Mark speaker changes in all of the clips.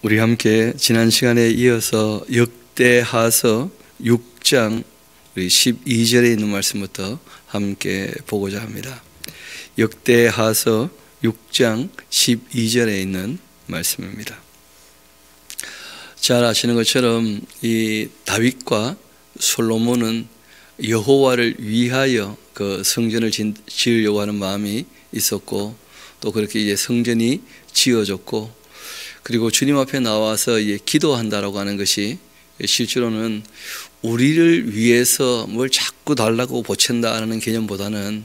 Speaker 1: 우리 함께 지난 시간에 이어서 역대하서 6장 우리 12절에 있는 말씀부터 함께 보고자 합니다. 역대하서 6장 12절에 있는 말씀입니다. 잘 아시는 것처럼 이 다윗과 솔로몬은 여호와를 위하여 그 성전을 지으려고 하는 마음이 있었고, 또 그렇게 이제 성전이 지어졌고, 그리고 주님 앞에 나와서 이제 기도한다라고 하는 것이 실제로는 우리를 위해서 뭘 자꾸 달라고 보챈다라는 개념보다는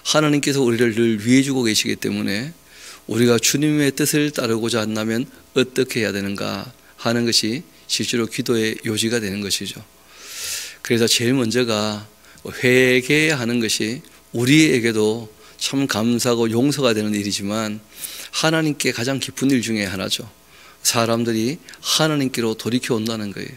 Speaker 1: 하나님께서 우리를 늘 위해 주고 계시기 때문에 우리가 주님의 뜻을 따르고자 한다면 어떻게 해야 되는가 하는 것이 실제로 기도의 요지가 되는 것이죠. 그래서 제일 먼저가 회개하는 것이 우리에게도 참 감사하고 용서가 되는 일이지만 하나님께 가장 기쁜 일 중에 하나죠. 사람들이 하나님께로 돌이켜 온다는 거예요.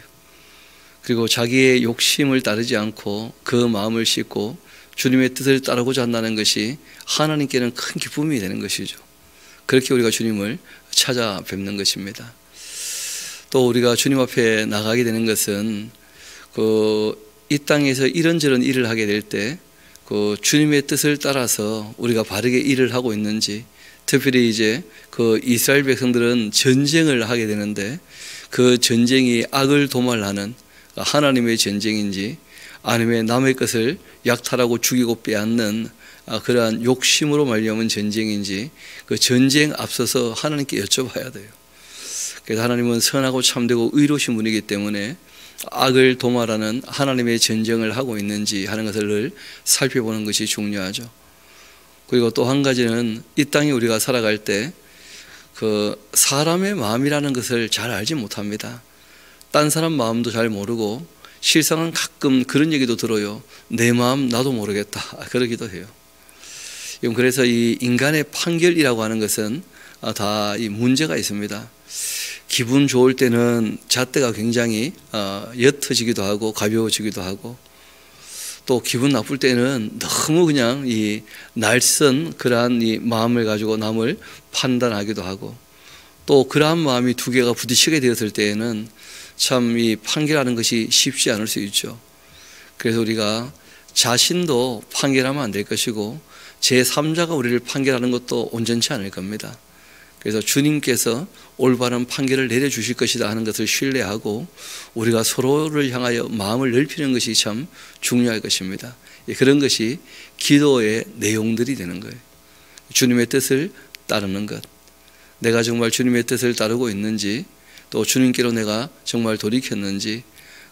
Speaker 1: 그리고 자기의 욕심을 따르지 않고 그 마음을 싣고 주님의 뜻을 따르고자 한다는 것이 하나님께는 큰 기쁨이 되는 것이죠. 그렇게 우리가 주님을 찾아뵙는 것입니다. 또 우리가 주님 앞에 나가게 되는 것은 이 땅에서 이런저런 일을 하게 될 때 주님의 뜻을 따라서 우리가 바르게 일을 하고 있는지, 특별히 이제 이스라엘 백성들은 전쟁을 하게 되는데 그 전쟁이 악을 도말하는 하나님의 전쟁인지 아니면 남의 것을 약탈하고 죽이고 빼앗는 그러한 욕심으로 말미암은 전쟁인지 그 전쟁 앞서서 하나님께 여쭤봐야 돼요. 그래서 하나님은 선하고 참되고 의로우신 분이기 때문에 악을 도말하는 하나님의 전쟁을 하고 있는지 하는 것을 늘 살펴보는 것이 중요하죠. 그리고 또 한 가지는 이 땅에 우리가 살아갈 때 사람의 마음이라는 것을 잘 알지 못합니다. 딴 사람 마음도 잘 모르고 실상은 가끔 그런 얘기도 들어요. 내 마음 나도 모르겠다 그러기도 해요. 그래서 이 인간의 판결이라고 하는 것은 다 이 문제가 있습니다. 기분 좋을 때는 잣대가 굉장히 옅어지기도 하고 가벼워지기도 하고, 또 기분 나쁠 때는 너무 그냥 이 날선 그러한 이 마음을 가지고 남을 판단하기도 하고, 또 그러한 마음이 두 개가 부딪히게 되었을 때에는 참 이 판결하는 것이 쉽지 않을 수 있죠. 그래서 우리가 자신도 판결하면 안 될 것이고 제3자가 우리를 판결하는 것도 온전치 않을 겁니다. 그래서 주님께서 올바른 판결을 내려주실 것이다 하는 것을 신뢰하고 우리가 서로를 향하여 마음을 넓히는 것이 참 중요할 것입니다. 그런 것이 기도의 내용들이 되는 거예요. 주님의 뜻을 따르는 것, 내가 정말 주님의 뜻을 따르고 있는지, 또 주님께로 내가 정말 돌이켰는지,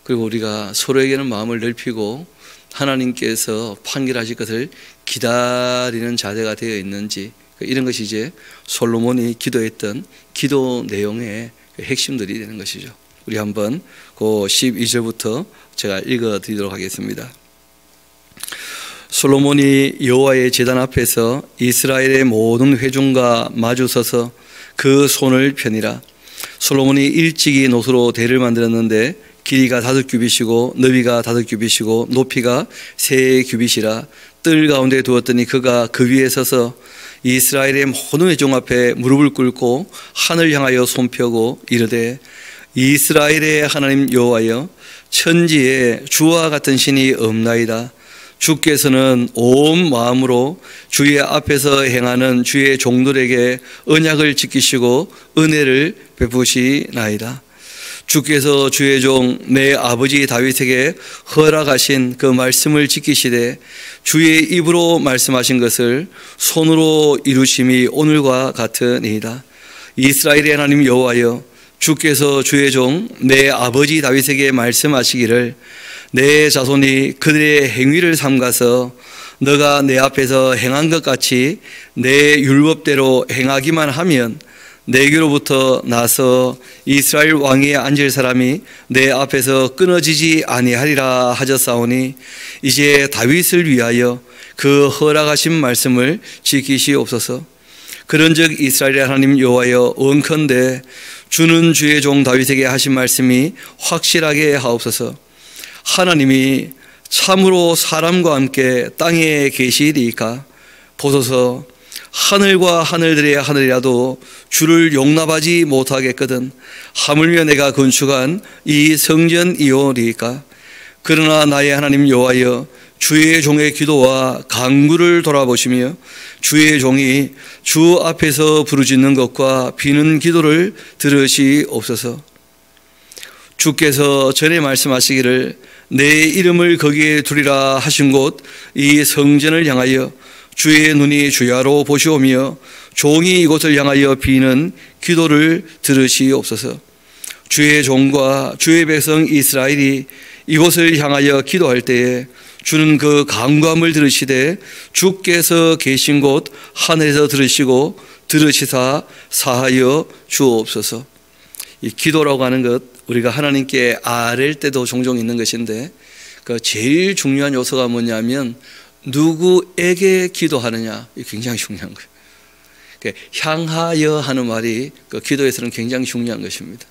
Speaker 1: 그리고 우리가 서로에게는 마음을 넓히고 하나님께서 판결하실 것을 기다리는 자세가 되어 있는지, 이런 것이 이제 솔로몬이 기도했던 기도 내용의 핵심들이 되는 것이죠. 우리 한번 그 12절부터 제가 읽어드리도록 하겠습니다. 솔로몬이 여호와의 제단 앞에서 이스라엘의 모든 회중과 마주서서 그 손을 펴니라. 솔로몬이 일찍이 노소로 대를 만들었는데 길이가 5규빗이고 너비가 5규빗이고 높이가 3규빗이라. 뜰 가운데 두었더니 그가 그 위에 서서 이스라엘의 모든 회중 앞에 무릎을 꿇고 하늘 향하여 손펴고 이르되, 이스라엘의 하나님 여호와여, 천지에 주와 같은 신이 없나이다. 주께서는 온 마음으로 주의 앞에서 행하는 주의 종들에게 언약을 지키시고 은혜를 베푸시나이다. 주께서 주의 종 내 아버지 다윗에게 허락하신 그 말씀을 지키시되 주의 입으로 말씀하신 것을 손으로 이루심이 오늘과 같으니이다. 이스라엘의 하나님 여호와여, 주께서 주의 종 내 아버지 다윗에게 말씀하시기를, 내 자손이 그들의 행위를 삼가서 너가 내 앞에서 행한 것 같이 내 율법대로 행하기만 하면 내게로부터 나서 이스라엘 왕위에 앉을 사람이 내 앞에서 끊어지지 아니하리라 하셨사오니, 이제 다윗을 위하여 그 허락하신 말씀을 지키시옵소서. 그런즉 이스라엘의 하나님 여호와여, 원컨대 주는 주의 종 다윗에게 하신 말씀이 확실하게 하옵소서. 하나님이 참으로 사람과 함께 땅에 계시리이까? 보소서, 하늘과 하늘들의 하늘이라도 주를 용납하지 못하겠거든 하물며 내가 건축한 이 성전이오리까. 그러나 나의 하나님 여호와여, 주의 종의 기도와 간구를 돌아보시며 주의 종이 주 앞에서 부르짖는 것과 비는 기도를 들으시옵소서. 주께서 전에 말씀하시기를 내 이름을 거기에 두리라 하신 곳 이 성전을 향하여 주의 눈이 주야로 보시오며 종이 이곳을 향하여 비는 기도를 들으시옵소서. 주의 종과 주의 백성 이스라엘이 이곳을 향하여 기도할 때에 주는 그 간구함을 들으시되 주께서 계신 곳 하늘에서 들으시고 들으시사 사하여 주옵소서. 이 기도라고 하는 것, 우리가 하나님께 아랠 때도 종종 있는 것인데 그 제일 중요한 요소가 뭐냐면 누구에게 기도하느냐, 이게 굉장히 중요한 거예요. 향하여 하는 말이 그 기도에서는 굉장히 중요한 것입니다.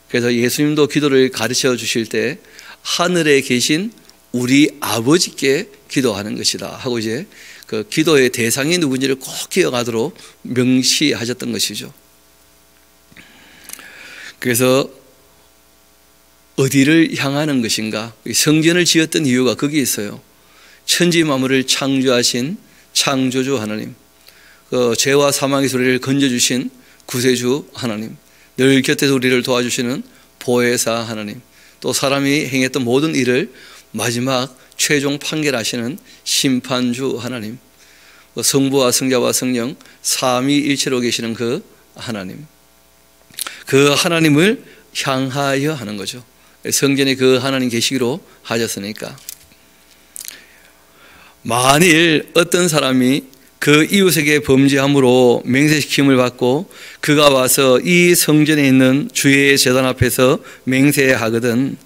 Speaker 1: 그래서 예수님도 기도를 가르쳐 주실 때 하늘에 계신 우리 아버지께 기도하는 것이다 하고 이제 그 기도의 대상이 누군지를 꼭 기억하도록 명시하셨던 것이죠. 그래서 어디를 향하는 것인가? 성전을 지었던 이유가 거기 있어요. 천지 만물을 창조하신 창조주 하나님, 그 죄와 사망의 소리를 건져주신 구세주 하나님, 늘 곁에서 우리를 도와주시는 보혜사 하나님, 또 사람이 행했던 모든 일을 마지막 최종 판결하시는 심판주 하나님, 성부와 성자와 성령 삼위일체로 계시는 그 하나님, 그 하나님을 향하여 하는 거죠. 성전에 그 하나님 계시기로 하셨으니까. 만일 어떤 사람이 그 이웃에게 범죄함으로 맹세시킴을 받고 그가 와서 이 성전에 있는 주의 제단 앞에서 맹세하거든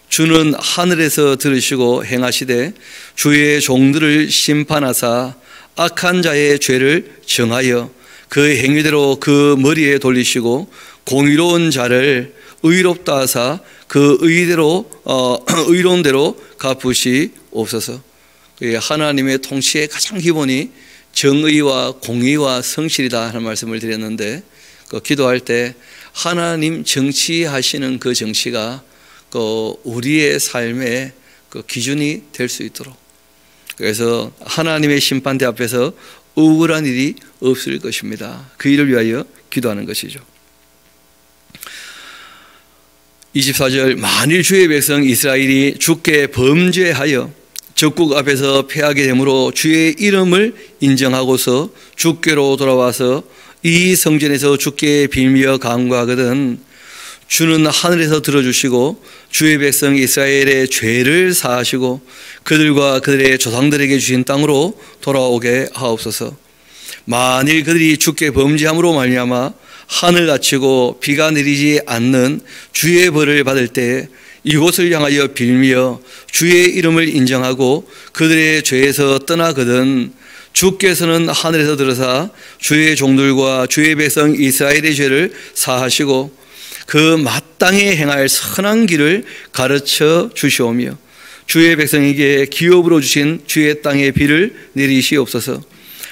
Speaker 1: 주는 하늘에서 들으시고 행하시되 주의 종들을 심판하사 악한 자의 죄를 정하여 그 행위대로 그 머리에 돌리시고 공의로운 자를 의롭다 하사 그 의로운 대로 갚으시옵소서. 하나님의 통치의 가장 기본이 정의와 공의와 성실이다 하는 말씀을 드렸는데 그 기도할 때 하나님 정치하시는 그 정치가 그 우리의 삶의 그 기준이 될 수 있도록, 그래서 하나님의 심판대 앞에서 억울한 일이 없을 것입니다. 그 일을 위하여 기도하는 것이죠. 24절, 만일 주의 백성 이스라엘이 주께 범죄하여 적국 앞에서 패하게 되므로 주의 이름을 인정하고서 주께로 돌아와서 이 성전에서 주께 빌며 간구하거든 주는 하늘에서 들어주시고 주의 백성 이스라엘의 죄를 사하시고 그들과 그들의 조상들에게 주신 땅으로 돌아오게 하옵소서. 만일 그들이 주께 범죄함으로 말미암아 하늘 닫히고 비가 내리지 않는 주의 벌을 받을 때 이곳을 향하여 빌며 주의 이름을 인정하고 그들의 죄에서 떠나거든 주께서는 하늘에서 들으사 주의 종들과 주의 백성 이스라엘의 죄를 사하시고 그 마땅히 행할 선한 길을 가르쳐 주시오며 주의 백성에게 기업으로 주신 주의 땅의 비를 내리시옵소서.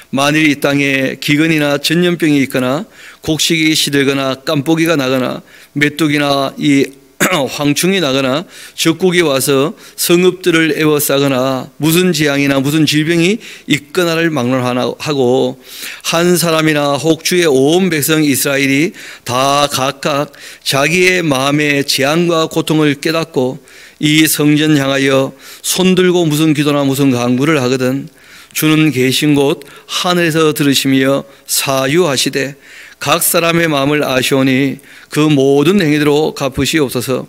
Speaker 1: 만일 이 땅에 기근이나 전염병이 있거나 곡식이 시들거나 깜보기가 나거나 메뚜기나 이 황충이 나거나 적국이 와서 성읍들을 에워싸거나 무슨 재앙이나 무슨 질병이 있거나를 막론하고 한 사람이나 혹 주의 온 백성 이스라엘이 다 각각 자기의 마음의 재앙과 고통을 깨닫고 이 성전 향하여 손들고 무슨 기도나 무슨 간구를 하거든 주는 계신 곳 하늘에서 들으시며 사유하시되 각 사람의 마음을 아시오니 그 모든 행위대로 갚으시옵소서.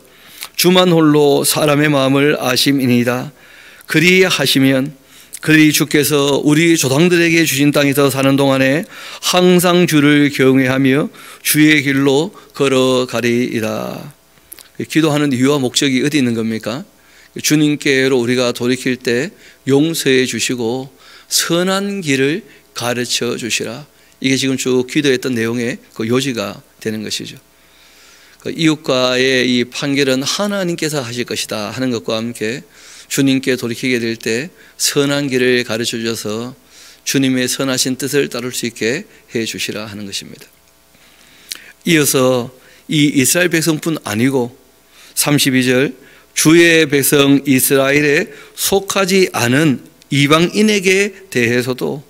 Speaker 1: 주만 홀로 사람의 마음을 아심이니이다. 그리하시면 그들이 주께서 우리 조상들에게 주신 땅에서 사는 동안에 항상 주를 경외하며 주의 길로 걸어가리이다. 기도하는 이유와 목적이 어디 있는 겁니까? 주님께로 우리가 돌이킬 때 용서해 주시고 선한 길을 가르쳐 주시라. 이게 지금 쭉 기도했던 내용의 그 요지가 되는 것이죠. 그 이웃과의 이 판결은 하나님께서 하실 것이다 하는 것과 함께 주님께 돌이키게 될 때 선한 길을 가르쳐 주셔서 주님의 선하신 뜻을 따를 수 있게 해 주시라 하는 것입니다. 이어서 이 이스라엘 백성뿐 아니고 32절 주의 백성 이스라엘에 속하지 않은 이방인에게 대해서도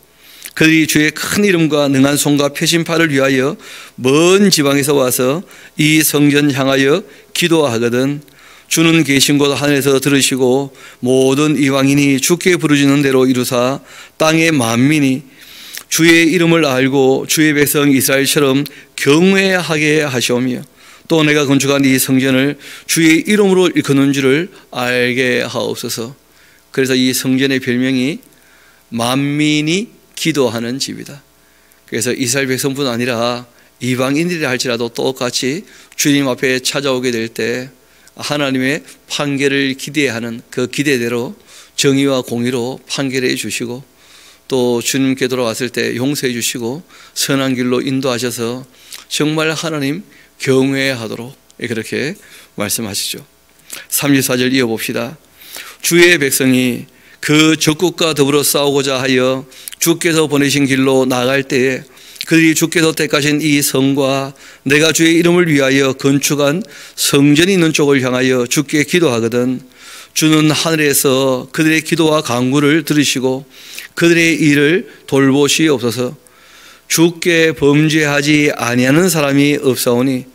Speaker 1: 그들이 주의 큰 이름과 능한 손과 표심파를 위하여 먼 지방에서 와서 이 성전 향하여 기도하거든 주는 계신 곳 하늘에서 들으시고 모든 이방인이 주께 부르짖는 대로 이루사 땅의 만민이 주의 이름을 알고 주의 백성 이스라엘처럼 경외하게 하시오며 또 내가 건축한 이 성전을 주의 이름으로 일컫는 줄을 알게 하옵소서. 그래서 이 성전의 별명이 만민이 기도하는 집이다. 그래서 이스라엘 백성뿐 아니라 이방인들이라 할지라도 똑같이 주님 앞에 찾아오게 될 때 하나님의 판결을 기대하는 그 기대대로 정의와 공의로 판결해 주시고 또 주님께 돌아왔을 때 용서해 주시고 선한 길로 인도하셔서 정말 하나님 경외하도록 그렇게 말씀하시죠. 34절 이어봅시다. 주의 백성이 그 적국과 더불어 싸우고자 하여 주께서 보내신 길로 나갈 때에 그들이 주께서 택하신 이 성과 내가 주의 이름을 위하여 건축한 성전이 있는 쪽을 향하여 주께 기도하거든 주는 하늘에서 그들의 기도와 간구를 들으시고 그들의 일을 돌보시옵소서. 주께 범죄하지 아니하는 사람이 없사오니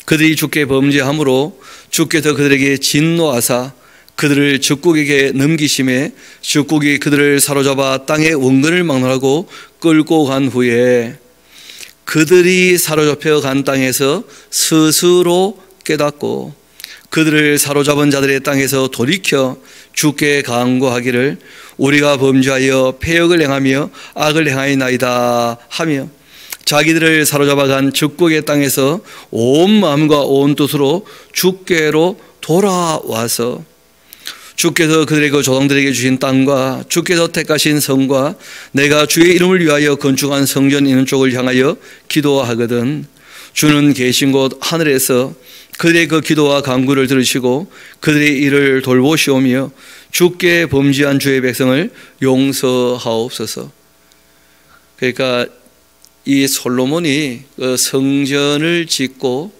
Speaker 1: 그들이 주께 범죄함으로 주께서 그들에게 진노하사 그들을 적국에게 넘기심에 적국이 그들을 사로잡아 땅의 원근을 막론하고 끌고 간 후에 그들이 사로잡혀 간 땅에서 스스로 깨닫고 그들을 사로잡은 자들의 땅에서 돌이켜 주께 간구하기를 우리가 범죄하여 패역을 행하며 악을 행하였나이다 하며 자기들을 사로잡아 간 적국의 땅에서 온 마음과 온 뜻으로 주께로 돌아와서 주께서 그들의 그 조상들에게 주신 땅과 주께서 택하신 성과 내가 주의 이름을 위하여 건축한 성전 있는 쪽을 향하여 기도하거든 주는 계신 곳 하늘에서 그들의 그 기도와 간구를 들으시고 그들의 일을 돌보시오며 주께 범죄한 주의 백성을 용서하옵소서. 그러니까 이 솔로몬이 그 성전을 짓고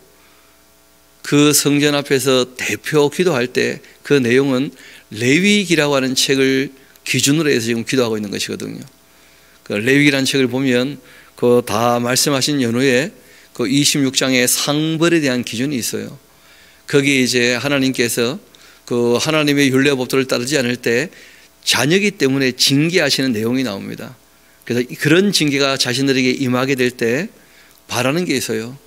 Speaker 1: 그 성전 앞에서 대표 기도할 때 그 내용은 레위기라고 하는 책을 기준으로 해서 지금 기도하고 있는 것이거든요. 그 레위기라는 책을 보면 그 다 말씀하신 연후에 그 26장의 상벌에 대한 기준이 있어요. 거기에 이제 하나님께서 그 하나님의 율례법도를 따르지 않을 때 자녀이기 때문에 징계하시는 내용이 나옵니다. 그래서 그런 징계가 자신들에게 임하게 될 때 바라는 게 있어요.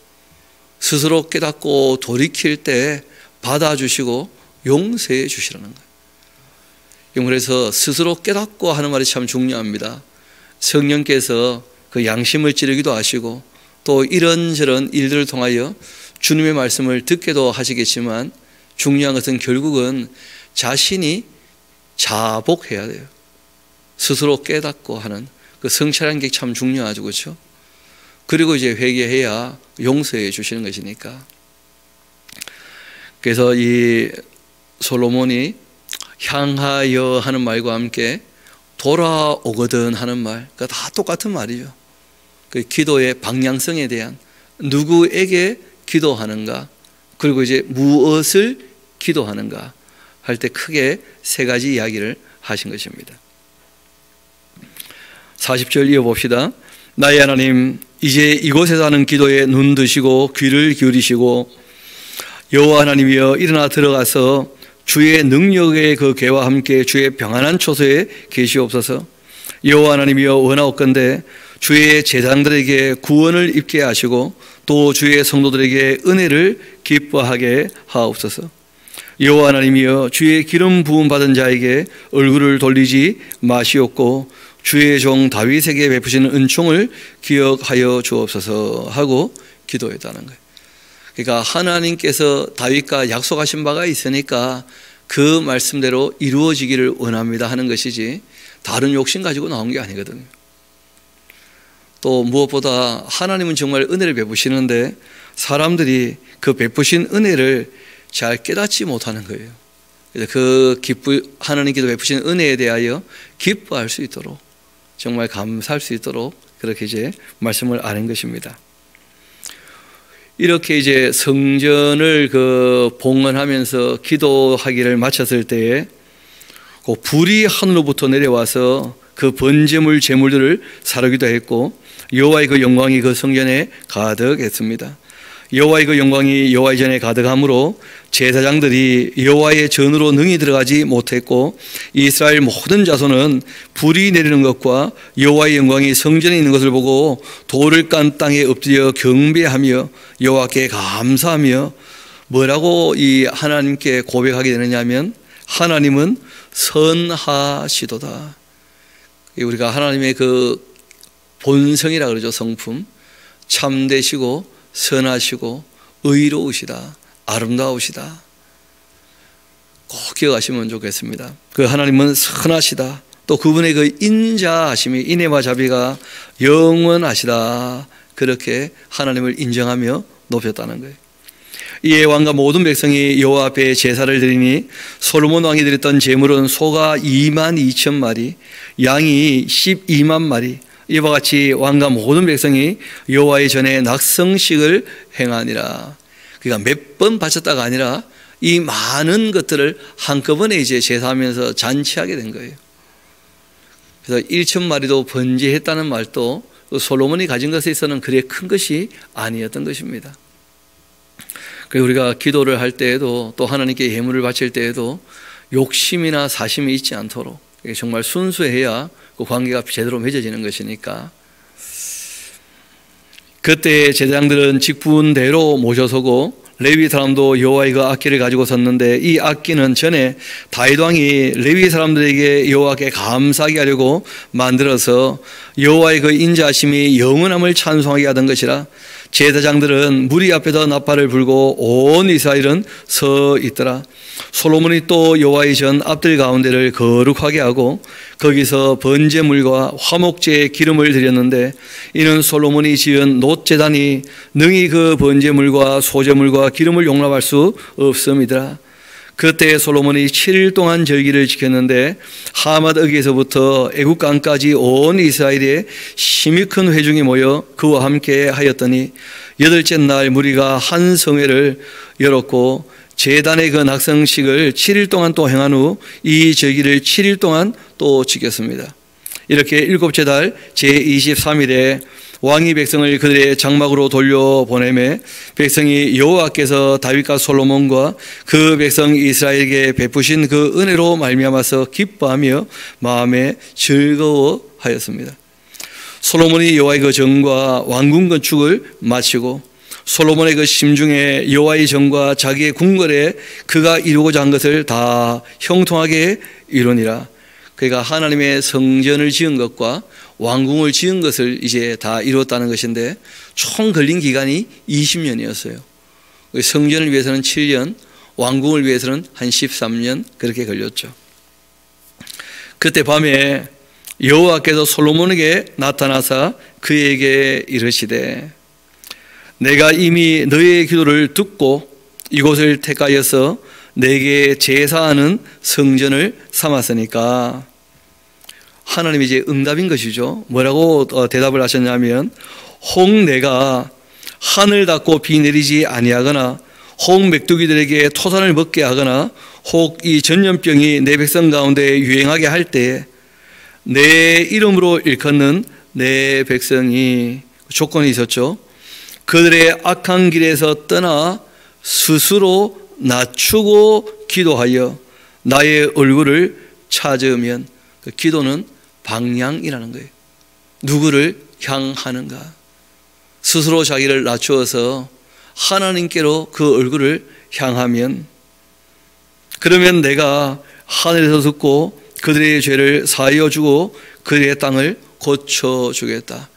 Speaker 1: 스스로 깨닫고 돌이킬 때 받아주시고 용서해 주시라는 거예요. 그래서 스스로 깨닫고 하는 말이 참 중요합니다. 성령께서 그 양심을 찌르기도 하시고 또 이런저런 일들을 통하여 주님의 말씀을 듣게도 하시겠지만 중요한 것은 결국은 자신이 자복해야 돼요. 스스로 깨닫고 하는 그 성찰하는 게 참 중요하죠. 그렇죠? 그리고 이제 회개해야 용서해 주시는 것이니까. 그래서 이 솔로몬이 향하여 하는 말과 함께 돌아오거든 하는 말, 그러니까 다 똑같은 말이죠. 그 기도의 방향성에 대한 누구에게 기도하는가, 그리고 이제 무엇을 기도하는가 할 때 크게 세 가지 이야기를 하신 것입니다. 40절 이어봅시다. 나의 하나님, 이제 이곳에서 하는 기도에 눈 드시고 귀를 기울이시고 여호와 하나님이여 일어나 들어가서 주의 능력의 그 괴와 함께 주의 평안한 초소에 계시옵소서. 여호와 하나님이여 원하옵건대 주의 제사장들에게 구원을 입게 하시고 또 주의 성도들에게 은혜를 기뻐하게 하옵소서. 여호와 하나님이여 주의 기름 부음 받은 자에게 얼굴을 돌리지 마시옵고 주의 종 다윗에게 베푸시는 은총을 기억하여 주옵소서 하고 기도했다는 거예요. 그러니까 하나님께서 다윗과 약속하신 바가 있으니까 그 말씀대로 이루어지기를 원합니다 하는 것이지 다른 욕심 가지고 나온 게 아니거든요. 또 무엇보다 하나님은 정말 은혜를 베푸시는데 사람들이 그 베푸신 은혜를 잘 깨닫지 못하는 거예요. 그래서 그 하나님께서 베푸신 은혜에 대하여 기뻐할 수 있도록 정말 감사할 수 있도록 그렇게 이제 말씀을 아는 것입니다. 이렇게 이제 성전을 봉헌하면서 기도하기를 마쳤을 때에 그 불이 하늘로부터 내려와서 그 번제물 제물들을 사르기도 했고 여호와의 그 영광이 그 성전에 가득했습니다. 여호와의 그 영광이 여호와의 전에 가득함으로 제사장들이 여호와의 전으로 능히 들어가지 못했고 이스라엘 모든 자손은 불이 내리는 것과 여호와의 영광이 성전에 있는 것을 보고 돌을 깐 땅에 엎드려 경배하며 여호와께 감사하며 뭐라고 이 하나님께 고백하게 되느냐면 하나님은 선하시도다. 우리가 하나님의 그 본성이라 그러죠. 성품. 참되시고 선하시고 의로우시다, 아름다우시다. 꼭 기억하시면 좋겠습니다. 그 하나님은 선하시다. 또 그분의 그 인자하심이 인애와 자비가 영원하시다. 그렇게 하나님을 인정하며 높였다는 거예요. 이에 왕과 모든 백성이 여호와 앞에 제사를 드리니 솔로몬 왕이 드렸던 제물은 소가 22,000마리, 양이 12만 마리. 이와 같이 왕과 모든 백성이 여호와의 전에 낙성식을 행하니라. 그러니까 몇 번 바쳤다가 아니라 이 많은 것들을 한꺼번에 이제 제사하면서 잔치하게 된 거예요. 그래서 1,000마리도 번제했다는 말도 솔로몬이 가진 것에 있어서는 그리 큰 것이 아니었던 것입니다. 그리고 우리가 기도를 할 때에도 또 하나님께 예물을 바칠 때에도 욕심이나 사심이 있지 않도록 정말 순수해야 그 관계가 제대로 맺어지는 것이니까. 그때 제사장들은 직분대로 모셔서고 레위 사람도 여호와의 그 악기를 가지고 섰는데 이 악기는 전에 다윗 왕이 레위 사람들에게 여호와께 감사하게 하려고 만들어서 여호와의 그 인자하심이 영원함을 찬송하게 하던 것이라 제사장들은 무리 앞에다 나팔을 불고 온 이스라엘은 서 있더라. 솔로몬이 또 여호와의 전 앞들 가운데를 거룩하게 하고 거기서 번제물과 화목제에 기름을 드렸는데 이는 솔로몬이 지은 놋제단이 능히 그 번제물과 소제물과 기름을 용납할 수 없음이더라. 그때 솔로몬이 7일 동안 절기를 지켰는데 하맛 어기에서부터 애국강까지 온 이스라엘에 심히 큰 회중이 모여 그와 함께 하였더니 8째 날 무리가 한 성회를 열었고 제단의 그 낙성식을 7일 동안 또 행한 후 이 절기를 7일 동안 또 지켰습니다. 이렇게 7째 달 제23일에 왕이 백성을 그들의 장막으로 돌려보내매 백성이 여호와께서 다윗과 솔로몬과 그 백성 이스라엘에게 베푸신 그 은혜로 말미암아서 기뻐하며 마음에 즐거워하였습니다. 솔로몬이 여호와의 그 전과 왕궁 건축을 마치고 솔로몬의 그 심중에 여호와의 전과 자기의 궁궐에 그가 이루고자 한 것을 다 형통하게 이루니라. 그가 하나님의 성전을 지은 것과 왕궁을 지은 것을 이제 다 이루었다는 것인데 총 걸린 기간이 20년이었어요. 성전을 위해서는 7년, 왕궁을 위해서는 한 13년 그렇게 걸렸죠. 그때 밤에 여호와께서 솔로몬에게 나타나사 그에게 이르시되 내가 이미 너의 기도를 듣고 이곳을 택하여서 내게 제사하는 성전을 삼았으니까. 하나님이 이제 응답인 것이죠. 뭐라고 대답을 하셨냐면 혹 내가 하늘 닫고 비 내리지 아니하거나 혹 맥두기들에게 토산을 먹게 하거나 혹 이 전염병이 내 백성 가운데 유행하게 할 때 내 이름으로 일컫는 내 백성이 조건이 있었죠. 그들의 악한 길에서 떠나 스스로 낮추고 기도하여 나의 얼굴을 찾으면 그 기도는 방향이라는 거예요. 누구를 향하는가? 스스로 자기를 낮추어서 하나님께로 그 얼굴을 향하면 그러면 내가 하늘에서 듣고 그들의 죄를 사하여 주고 그들의 땅을 고쳐주겠다.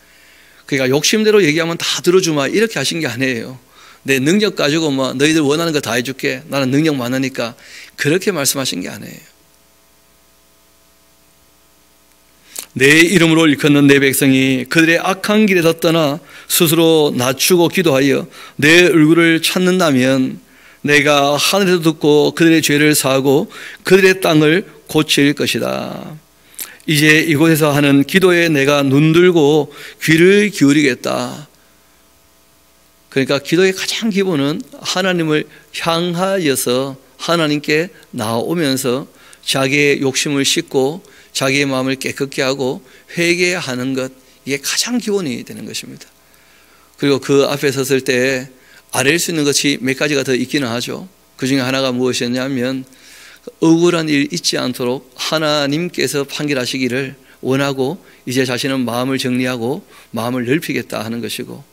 Speaker 1: 그러니까 욕심대로 얘기하면 다 들어주마 이렇게 하신 게 아니에요. 내 능력 가지고 뭐 너희들 원하는 거 다 해줄게. 나는 능력 많으니까 그렇게 말씀하신 게 아니에요. 내 이름으로 일컫는 내 백성이 그들의 악한 길에서 떠나 스스로 낮추고 기도하여 내 얼굴을 찾는다면 내가 하늘에서 듣고 그들의 죄를 사하고 그들의 땅을 고칠 것이다. 이제 이곳에서 하는 기도에 내가 눈들고 귀를 기울이겠다. 그러니까 기도의 가장 기본은 하나님을 향하여서 하나님께 나오면서 자기의 욕심을 씻고 자기의 마음을 깨끗게 하고 회개하는 것, 이게 가장 기본이 되는 것입니다. 그리고 그 앞에 섰을 때 아랠 수 있는 것이 몇 가지가 더 있기는 하죠. 그 중에 하나가 무엇이었냐면 억울한 일 있지 않도록 하나님께서 판결하시기를 원하고 이제 자신은 마음을 정리하고 마음을 넓히겠다 하는 것이고,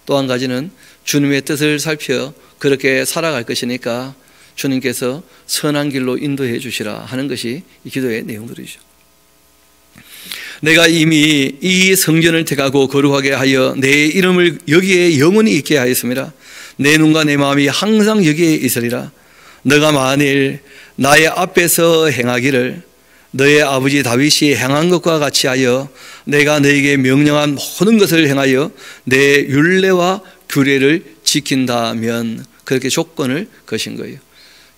Speaker 1: 또 한 가지는 주님의 뜻을 살펴 그렇게 살아갈 것이니까 주님께서 선한 길로 인도해 주시라 하는 것이 이 기도의 내용들이죠. 내가 이미 이 성전을 택하고 거룩하게 하여 내 이름을 여기에 영원히 있게 하였습니다. 내 눈과 내 마음이 항상 여기에 있으리라. 너가 만일 나의 앞에서 행하기를 너의 아버지 다윗이 행한 것과 같이 하여 내가 너에게 명령한 모든 것을 행하여 내 율례와 규례를 지킨다면, 그렇게 조건을 거신 거예요.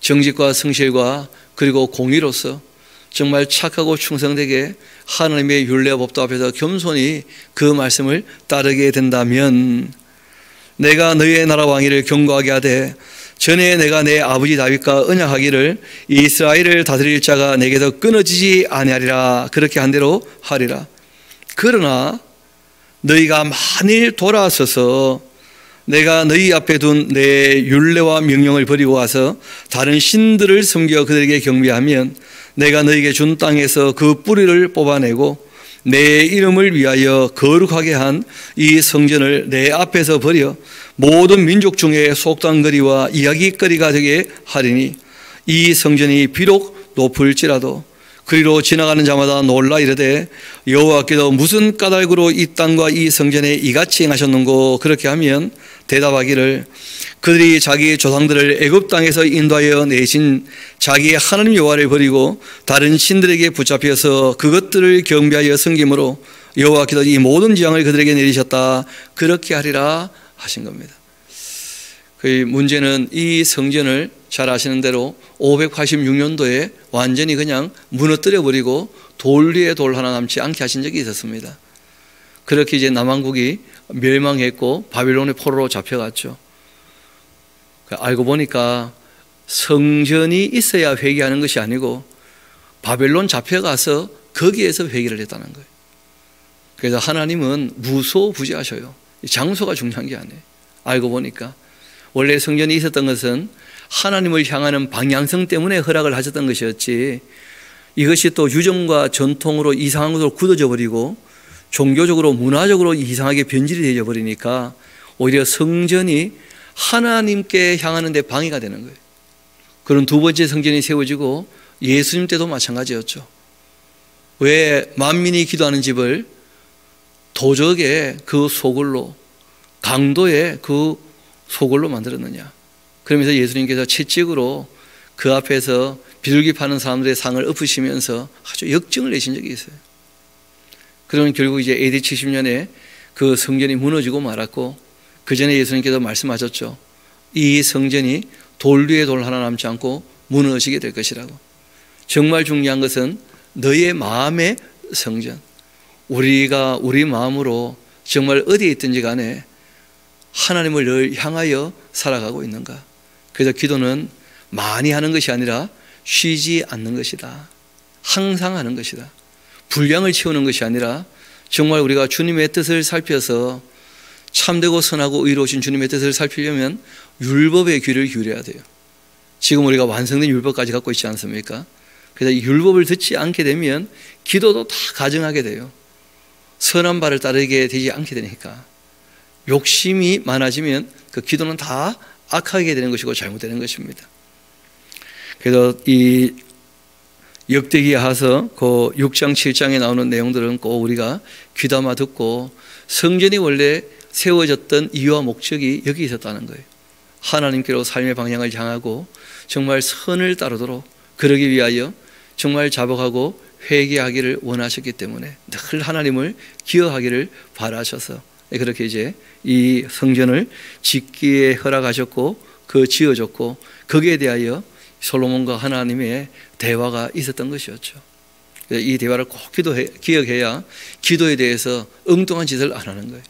Speaker 1: 정직과 성실과 그리고 공의로서 정말 착하고 충성되게 하나님의 율례와 법도 앞에서 겸손히 그 말씀을 따르게 된다면 내가 너의 나라 왕위를 견고하게 하되 전에 내가 내 아버지 다윗과 언약하기를 이스라엘을 다스릴 자가 내게서 끊어지지 아니하리라. 그렇게 한 대로 하리라. 그러나 너희가 만일 돌아서서 내가 너희 앞에 둔 내 율례와 명령을 버리고 와서 다른 신들을 섬겨 그들에게 경배하면 내가 너희에게 준 땅에서 그 뿌리를 뽑아내고 내 이름을 위하여 거룩하게 한 이 성전을 내 앞에서 버려 모든 민족 중에 속담거리와 이야기거리가 되게 하리니 이 성전이 비록 높을지라도 그리로 지나가는 자마다 놀라 이르되 여호와께서 무슨 까닭으로 이 땅과 이 성전에 이같이 행하셨는고. 그렇게 하면 대답하기를 그들이 자기 조상들을 애굽 땅에서 인도하여 내신 자기의 하나님 여호와를 버리고 다른 신들에게 붙잡혀서 그것들을 경배하여 섬김으로 여호와께서 이 모든 재앙을 그들에게 내리셨다. 그렇게 하리라 하신 겁니다. 그 문제는 이 성전을 잘 아시는 대로 586년도에 완전히 그냥 무너뜨려 버리고 돌 위에 돌 하나 남지 않게 하신 적이 있었습니다. 그렇게 이제 남왕국이 멸망했고 바빌론의 포로로 잡혀갔죠. 알고 보니까 성전이 있어야 회개하는 것이 아니고 바벨론 잡혀가서 거기에서 회개를 했다는 거예요. 그래서 하나님은 무소부지하셔요. 장소가 중요한 게 아니에요. 알고 보니까 원래 성전이 있었던 것은 하나님을 향하는 방향성 때문에 허락을 하셨던 것이었지, 이것이 또 유정과 전통으로 이상한 것으로 굳어져 버리고 종교적으로 문화적으로 이상하게 변질이 되어 버리니까 오히려 성전이 하나님께 향하는 데 방해가 되는 거예요. 그런 두 번째 성전이 세워지고 예수님 때도 마찬가지였죠. 왜 만민이 기도하는 집을 도적의 그 소굴로, 강도의 그 소굴로 만들었느냐. 그러면서 예수님께서 채찍으로 그 앞에서 비둘기 파는 사람들의 상을 엎으시면서 아주 역증을 내신 적이 있어요. 그러면 결국 이제 AD 70년에 그 성전이 무너지고 말았고, 그 전에 예수님께서 말씀하셨죠. 이 성전이 돌 위에 돌 하나 남지 않고 무너지게 될 것이라고. 정말 중요한 것은 너의 마음의 성전. 우리가 우리 마음으로 정말 어디에 있든지 간에 하나님을 늘 향하여 살아가고 있는가. 그래서 기도는 많이 하는 것이 아니라 쉬지 않는 것이다. 항상 하는 것이다. 분량을 채우는 것이 아니라 정말 우리가 주님의 뜻을 살펴서 참되고 선하고 의로우신 주님의 뜻을 살피려면 율법의 귀를 기울여야 돼요. 지금 우리가 완성된 율법까지 갖고 있지 않습니까? 그래서 이 율법을 듣지 않게 되면 기도도 다 가증하게 돼요. 선한 바를 따르게 되지 않게 되니까. 욕심이 많아지면 그 기도는 다 악하게 되는 것이고 잘못되는 것입니다. 그래서 이 역대기하서 그 6장 7장에 나오는 내용들은 꼭 우리가 귀담아 듣고, 성전이 원래 세워졌던 이유와 목적이 여기 있었다는 거예요. 하나님께로 삶의 방향을 향하고 정말 선을 따르도록, 그러기 위하여 정말 자복하고 회개하기를 원하셨기 때문에 늘 하나님을 기억하기를 바라셔서 그렇게 이제 이 성전을 짓기에 허락하셨고 그 지어졌고, 거기에 대하여 솔로몬과 하나님의 대화가 있었던 것이었죠. 이 대화를 꼭 기억해야 기도에 대해서 엉뚱한 짓을 안 하는 거예요.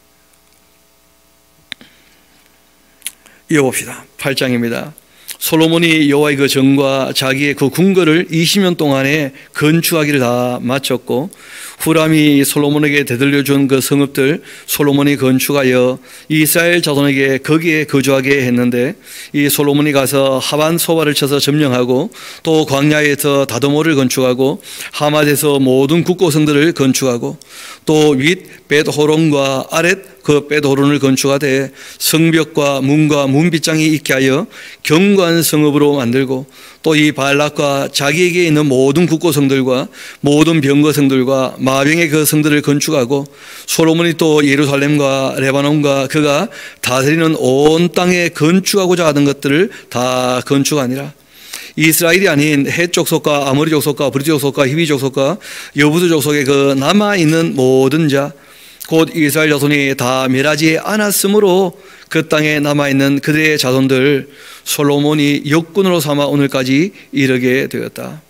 Speaker 1: 이어봅시다. 8장입니다. 솔로몬이 여호와의 그 전과 자기의 그 궁궐을 20년 동안에 건축하기를 다 마쳤고, 후람이 솔로몬에게 되돌려준 그 성읍들 솔로몬이 건축하여 이스라엘 자손에게 거기에 거주하게 했는데, 이 솔로몬이 가서 하반 소바를 쳐서 점령하고, 또 광야에서 다도모를 건축하고, 하맛에서 모든 국고성들을 건축하고, 또 윗 벳호론과 아랫 그 벳호론을 건축하되 성벽과 문과 문빗장이 있게 하여 견고한 성읍으로 만들고, 또 이 발락과 자기에게 있는 모든 국고성들과 모든 병거성들과 마병의 그 성들을 건축하고, 솔로몬이 또 예루살렘과 레바논과 그가 다스리는 온 땅에 건축하고자 하던 것들을 다 건축하니라. 이스라엘이 아닌 헷 족속과 아모리 족속과 브리지 족속과 히비 족속과 여부수 족속의 그 남아있는 모든 자, 곧 이스라엘 자손이 다 멸하지 않았으므로 그 땅에 남아있는 그들의 자손들 솔로몬이 역군으로 삼아 오늘까지 이르게 되었다.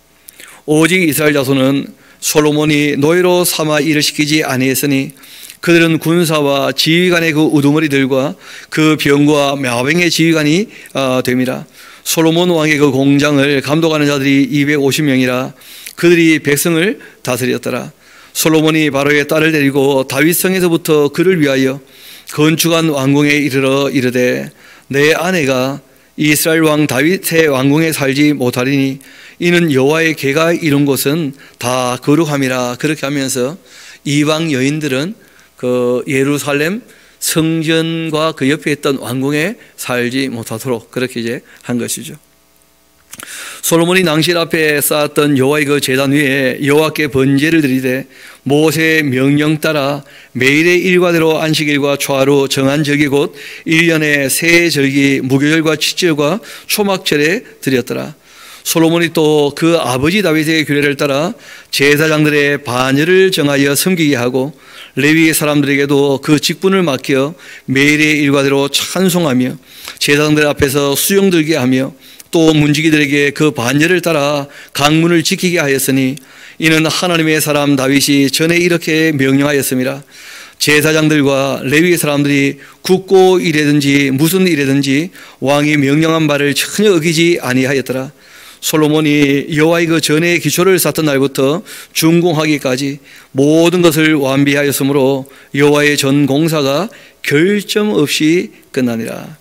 Speaker 1: 오직 이스라엘 자손은 솔로몬이 노예로 삼아 일을 시키지 아니했으니 그들은 군사와 지휘관의 그 우두머리들과 그 병과 마병의 지휘관이 됨이라. 솔로몬 왕의 그 공장을 감독하는 자들이 250명이라 그들이 백성을 다스렸더라. 솔로몬이 바로의 딸을 데리고 다윗성에서부터 그를 위하여 건축한 왕궁에 이르러 이르되, 내 아내가 이스라엘 왕 다윗의 왕궁에 살지 못하리니 이는 여호와의 계가 이룬 곳은 다 거룩함이라. 그렇게 하면서 이방 여인들은 그 예루살렘 성전과 그 옆에 있던 왕궁에 살지 못하도록 그렇게 이제 한 것이죠. 솔로몬이 낭실 앞에 쌓았던 여호와의 그 제단 위에 여호와께 번제를 드리되 모세의 명령 따라 매일의 일과대로 안식일과 초하루 정한 절기 곧 1년에 새 절기 무교절과 칙절과 초막절에 드렸더라. 솔로몬이 또 그 아버지 다윗의 규례를 따라 제사장들의 반열을 정하여 섬기게 하고 레위 사람들에게도 그 직분을 맡겨 매일의 일과대로 찬송하며 제사장들 앞에서 수종 들게 하며 또 문지기들에게 그 반열을 따라 강문을 지키게 하였으니 이는 하나님의 사람 다윗이 전에 이렇게 명령하였습니다. 제사장들과 레위 사람들이 국고 일이든지 무슨 일이든지 왕이 명령한 바를 전혀 어기지 아니하였더라. 솔로몬이 여호와의 그 전에 기초를 쌓던 날부터 준공하기까지 모든 것을 완비하였으므로 여호와의 전 공사가 결점 없이 끝나니라.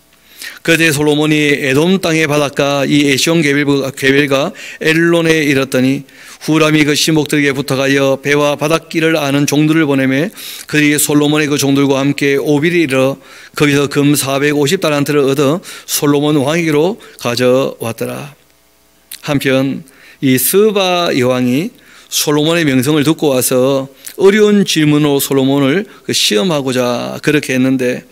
Speaker 1: 그때 솔로몬이 에돔 땅의 바닷가 이 에시온 게벨과 엘론에 이르렀더니 후람이 그 신복들에게 부탁하여 배와 바닷길을 아는 종들을 보내매 그들이 솔로몬의 그 종들과 함께 오빌에 이르러 거기서 금 450달란트를 얻어 솔로몬 왕에게로 가져왔더라. 한편 이 스바 여왕이 솔로몬의 명성을 듣고 와서 어려운 질문으로 솔로몬을 시험하고자 그렇게 했는데,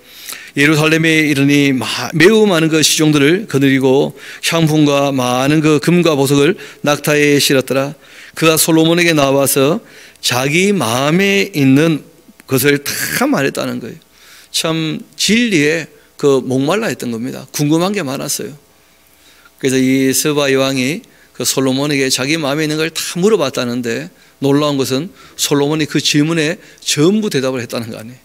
Speaker 1: 예루살렘에 이르니 매우 많은 그 시종들을 거느리고 향품과 많은 그 금과 보석을 낙타에 실었더라. 그가 솔로몬에게 나와서 자기 마음에 있는 것을 다 말했다는 거예요. 참 진리에 그 목말라 했던 겁니다. 궁금한 게 많았어요. 그래서 이 스바 여왕이 그 솔로몬에게 자기 마음에 있는 걸 다 물어봤다는데, 놀라운 것은 솔로몬이 그 질문에 전부 대답을 했다는 거 아니에요.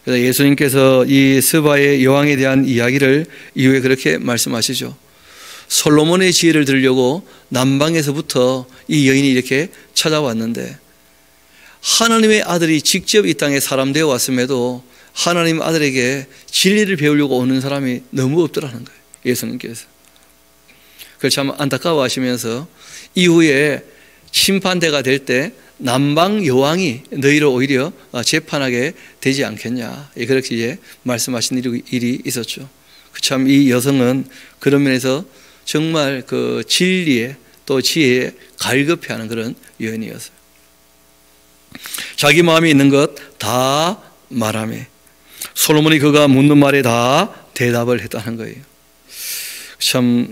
Speaker 1: 그래서 예수님께서 이 스바의 여왕에 대한 이야기를 이후에 그렇게 말씀하시죠. 솔로몬의 지혜를 들으려고 남방에서부터 이 여인이 이렇게 찾아왔는데, 하나님의 아들이 직접 이 땅에 사람 되어 왔음에도 하나님 아들에게 진리를 배우려고 오는 사람이 너무 없더라는 거예요. 예수님께서. 그걸 참 안타까워하시면서 이후에 심판대가 될 때 남방 여왕이 너희를 오히려 재판하게 되지 않겠냐, 그렇게 이제 말씀하신 일이 있었죠. 참 이 여성은 그런 면에서 정말 그 진리에 또 지혜에 갈급해하는 그런 여인이었어요. 자기 마음에 있는 것 다 말하며 솔로몬이 그가 묻는 말에 다 대답을 했다는 거예요. 참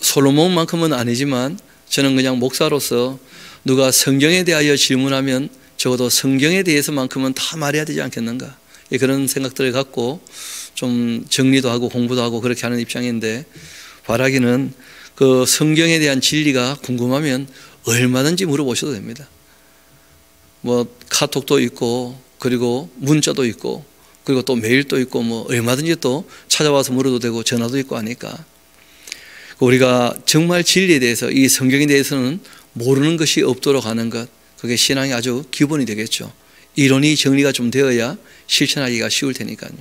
Speaker 1: 솔로몬만큼은 아니지만 저는 그냥 목사로서 누가 성경에 대하여 질문하면 적어도 성경에 대해서만큼은 다 말해야 되지 않겠는가, 그런 생각들을 갖고 좀 정리도 하고 공부도 하고 그렇게 하는 입장인데, 바라기는 그 성경에 대한 진리가 궁금하면 얼마든지 물어보셔도 됩니다. 뭐 카톡도 있고, 그리고 문자도 있고, 그리고 또 메일도 있고, 뭐 얼마든지 또 찾아와서 물어도 되고 전화도 있고 하니까 우리가 정말 진리에 대해서, 이 성경에 대해서는 모르는 것이 없도록 하는 것, 그게 신앙의 아주 기본이 되겠죠. 이론이 정리가 좀 되어야 실천하기가 쉬울 테니까요.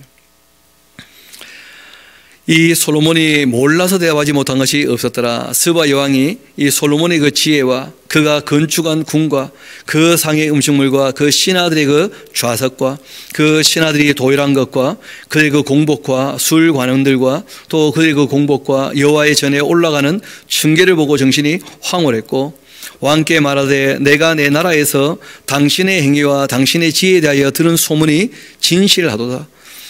Speaker 1: 이 솔로몬이 몰라서 대답하지 못한 것이 없었더라. 스바 여왕이 이 솔로몬의 그 지혜와 그가 건축한 궁과 그 상의 음식물과 그 신하들의 그 좌석과 그 신하들이 도열한 것과 그의 그 공복과 술 관원들과 또 그의 그 공복과 여호와의 전에 올라가는 층계를 보고 정신이 황홀했고, 왕께 말하되 내가 내 나라에서 당신의 행위와 당신의 지혜에 대하여 들은 소문이 진실하도다.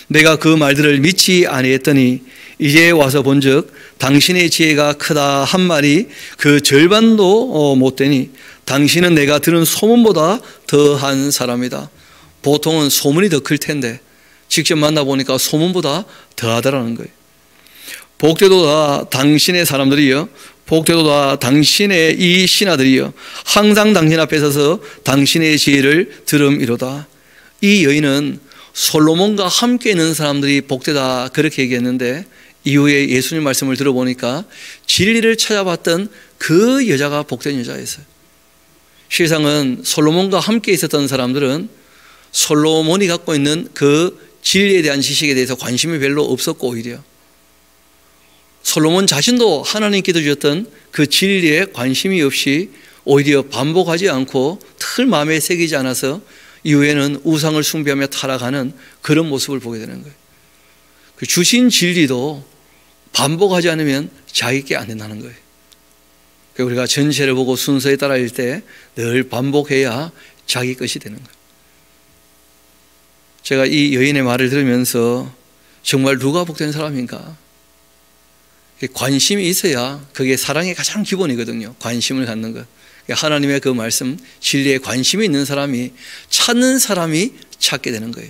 Speaker 1: 내가 그 말들을 믿지 아니했더니 이제 와서 본즉 당신의 지혜가 크다 한 말이 그 절반도 못 되니 당신은 내가 들은 소문보다 더한 사람이다. 보통은 소문이 더 클 텐데 직접 만나보니까 소문보다 더하더라는 거예요. 복되도다 당신의 사람들이여, 복되도다 당신의 이 신하들이여, 항상 당신 앞에 서서 당신의 지혜를 들음이로다. 이 여인은 솔로몬과 함께 있는 사람들이 복되다 그렇게 얘기했는데, 이후에 예수님 말씀을 들어보니까 진리를 찾아봤던 그 여자가 복된 여자였어요. 세상은 솔로몬과 함께 있었던 사람들은 솔로몬이 갖고 있는 그 진리에 대한 지식에 대해서 관심이 별로 없었고, 오히려 솔로몬 자신도 하나님께서 주셨던 그 진리에 관심이 없이 오히려 반복하지 않고 틀 마음에 새기지 않아서 이후에는 우상을 숭배하며 타락하는 그런 모습을 보게 되는 거예요. 그 주신 진리도 반복하지 않으면 자기께 안 된다는 거예요. 우리가 전체를 보고 순서에 따라일 때 늘 반복해야 자기 것이 되는 거예요. 제가 이 여인의 말을 들으면서 정말 누가 복된 사람인가? 관심이 있어야 그게 사랑의 가장 기본이거든요. 관심을 갖는 것. 하나님의 그 말씀, 진리에 관심이 있는 사람이, 찾는 사람이 찾게 되는 거예요.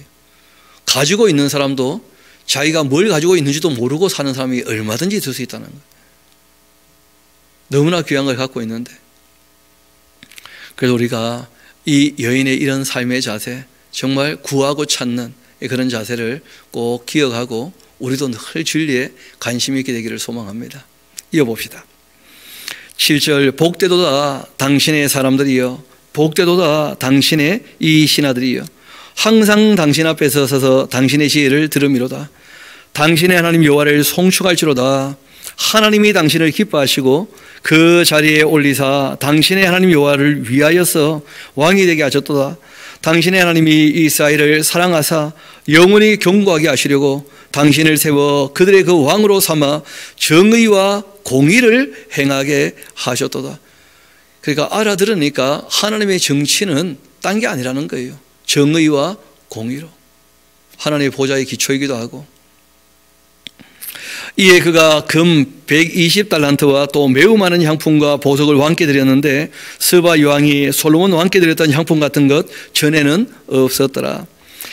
Speaker 1: 가지고 있는 사람도 자기가 뭘 가지고 있는지도 모르고 사는 사람이 얼마든지 있을 수 있다는 거예요. 너무나 귀한 걸 갖고 있는데. 그래서 우리가 이 여인의 이런 삶의 자세, 정말 구하고 찾는 그런 자세를 꼭 기억하고 우리도 늘 진리에 관심이 있게 되기를 소망합니다. 이어봅시다. 7절, 복되도다 당신의 사람들이여, 복되도다 당신의 이 신하들이여, 항상 당신 앞에 서서 당신의 지혜를 들음이로다. 당신의 하나님 여호와를 송축할지로다. 하나님이 당신을 기뻐하시고 그 자리에 올리사 당신의 하나님 여호와를 위하여서 왕이 되게 하셨도다. 당신의 하나님이 이스라엘을 사랑하사 영원히 경고하게 하시려고 당신을 세워 그들의 그 왕으로 삼아 정의와 공의를 행하게 하셨도다. 그러니까 알아들으니까 하나님의 정치는 딴 게 아니라는 거예요. 정의와 공의로 하나님의 보좌의 기초이기도 하고, 이에 그가 금 120달란트와 또 매우 많은 향품과 보석을 왕께 드렸는데 스바 여왕이 솔로몬 왕께 드렸던 향품 같은 것 전에는 없었더라.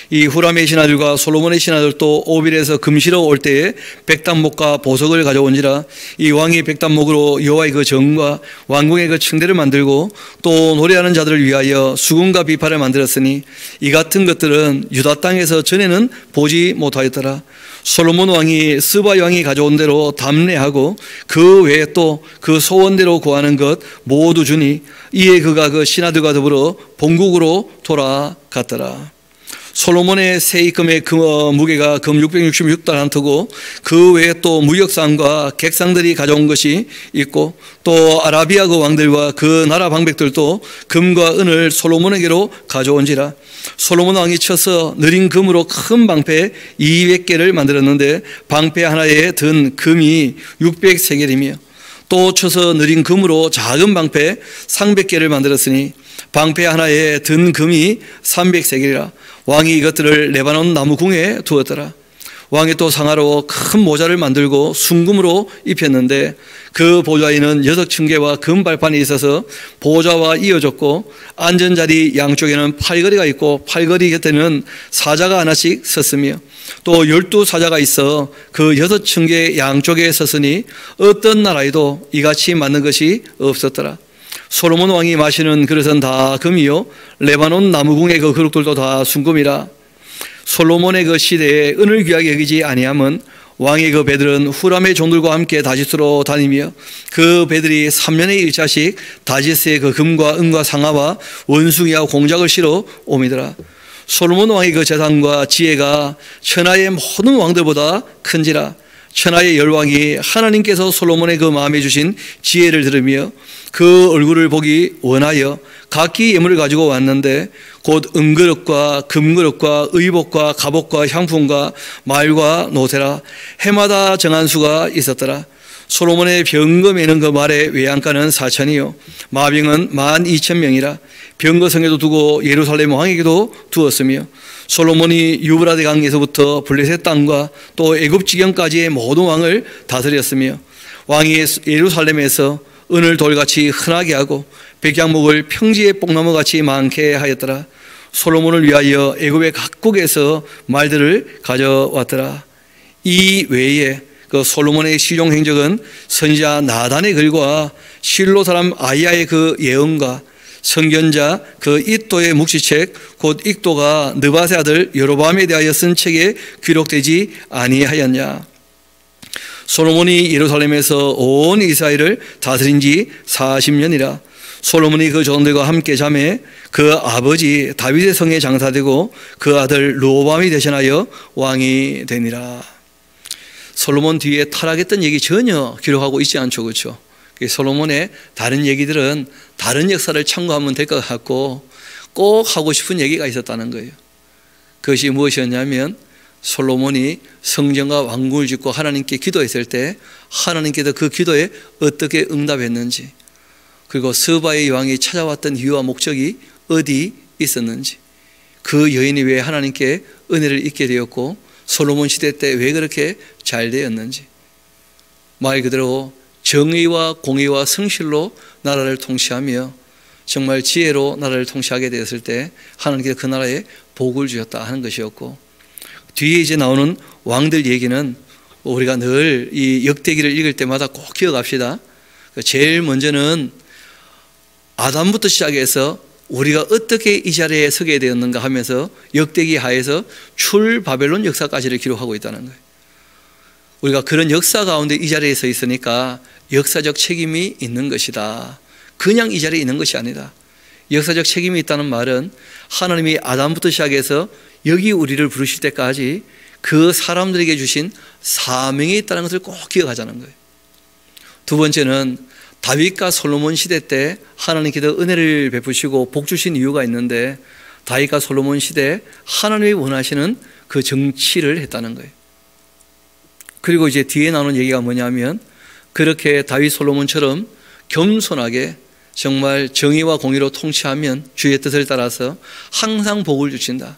Speaker 1: 이 후람의 신하들과 솔로몬의 신하들도 오빌에서 금시러 올 때에 백단목과 보석을 가져온지라. 이 왕이 백단목으로 여호와의 그 정과 왕궁의 그 층대를 만들고 또 노래하는 자들을 위하여 수금과 비파를 만들었으니 이 같은 것들은 유다 땅에서 전에는 보지 못하였더라. 솔로몬 왕이 스바 왕이 가져온 대로 담례하고 그 외에 또 그 소원대로 구하는 것 모두 주니 이에 그가 그 신하들과 더불어 본국으로 돌아갔더라. 솔로몬의 세입금의 무게가 금 666달란트고 그 외에 또 무역상과 객상들이 가져온 것이 있고 또 아라비아 그 왕들과 그 나라 방백들도 금과 은을 솔로몬에게로 가져온지라. 솔로몬 왕이 쳐서 느린 금으로 큰 방패 200개를 만들었는데 방패 하나에 든 금이 600세겔이며 또 쳐서 느린 금으로 작은 방패 300개를 만들었으니 방패 하나에 든 금이 300세겔이라. 왕이 이것들을 레바논 나무궁에 두었더라. 왕이 또 상하로 큰 모자를 만들고 순금으로 입혔는데 그 보좌에는 6층계와 금 발판이 있어서 보좌와 이어졌고 앉은 자리 양쪽에는 팔걸이가 있고 팔걸이 곁에는 사자가 하나씩 섰으며 또 12사자가 있어 그 6층계 양쪽에 섰으니 어떤 나라에도 이같이 맞는 것이 없었더라. 솔로몬 왕이 마시는 그릇은 다 금이요 레바논 나무궁의 그 그릇들도 다 순금이라. 솔로몬의 그 시대에 은을 귀하게 여기지 아니함은 왕의 그 배들은 후람의 종들과 함께 다짓으로 다니며 그 배들이 3년에 1차씩 다짓의 그 금과 은과 상아와 원숭이와 공작을 실어 오미더라. 솔로몬 왕의 그 재산과 지혜가 천하의 모든 왕들보다 큰지라. 천하의 열왕이 하나님께서 솔로몬의 그 마음에 주신 지혜를 들으며 그 얼굴을 보기 원하여 각기 예물을 가지고 왔는데 곧 은그릇과 금그릇과 의복과 갑옷과 향품과 말과 노새라. 해마다 정한 수가 있었더라. 솔로몬의 병거매는 그 말의 외양간은 4천이요 마병은 12,000명이라. 병거성에도 두고 예루살렘 왕에게도 두었으며 솔로몬이 유브라데 강에서부터 블레셋 땅과 또 애굽 지경까지의 모든 왕을 다스렸으며 왕이 예루살렘에서 은을 돌같이 흔하게 하고 백향목을 평지의 뽕나무같이 많게 하였더라. 솔로몬을 위하여 애굽의 각국에서 말들을 가져왔더라. 이 외에 그 솔로몬의 시종 행적은 선지자 나단의 글과 실로 사람 아이야의 그 예언과 선견자 그 잇도의 묵시책 곧 잇도가 느밧의 아들 여로보암에 대하여 쓴 책에 기록되지 아니하였냐. 솔로몬이 예루살렘에서 온 이스라엘을 다스린 지 40년이라. 솔로몬이 그 조상들과 함께 잠에 그 아버지 다윗의 성에 장사되고 그 아들 르호보암이 대신하여 왕이 되니라. 솔로몬 뒤에 타락했던 얘기 전혀 기록하고 있지 않죠, 그렇죠? 솔로몬의 다른 얘기들은 다른 역사를 참고하면 될 것 같고 꼭 하고 싶은 얘기가 있었다는 거예요. 그것이 무엇이었냐면 솔로몬이 성전과 왕궁을 짓고 하나님께 기도했을 때 하나님께서 그 기도에 어떻게 응답했는지, 그리고 스바의 왕이 찾아왔던 이유와 목적이 어디 있었는지, 그 여인이 왜 하나님께 은혜를 잊게 되었고 솔로몬 시대 때 왜 그렇게 잘 되었는지, 말 그대로 정의와 공의와 성실로 나라를 통치하며 정말 지혜로 나라를 통치하게 되었을 때 하나님께서 그 나라에 복을 주셨다 하는 것이었고, 뒤에 이제 나오는 왕들 얘기는 우리가 늘 이 역대기를 읽을 때마다 꼭 기억합시다. 제일 먼저는 아담부터 시작해서 우리가 어떻게 이 자리에 서게 되었는가 하면서 역대기 하에서 출바벨론 역사까지를 기록하고 있다는 거예요. 우리가 그런 역사 가운데 이 자리에 서 있으니까 역사적 책임이 있는 것이다. 그냥 이 자리에 있는 것이 아니다. 역사적 책임이 있다는 말은 하나님이 아담부터 시작해서 여기 우리를 부르실 때까지 그 사람들에게 주신 사명이 있다는 것을 꼭 기억하자는 거예요. 두 번째는 다윗과 솔로몬 시대 때 하나님께서 은혜를 베푸시고 복 주신 이유가 있는데 다윗과 솔로몬 시대에 하나님이 원하시는 그 정치를 했다는 거예요. 그리고 이제 뒤에 나오는 얘기가 뭐냐면 그렇게 다윗 솔로몬처럼 겸손하게 정말 정의와 공의로 통치하면 주의 뜻을 따라서 항상 복을 주신다.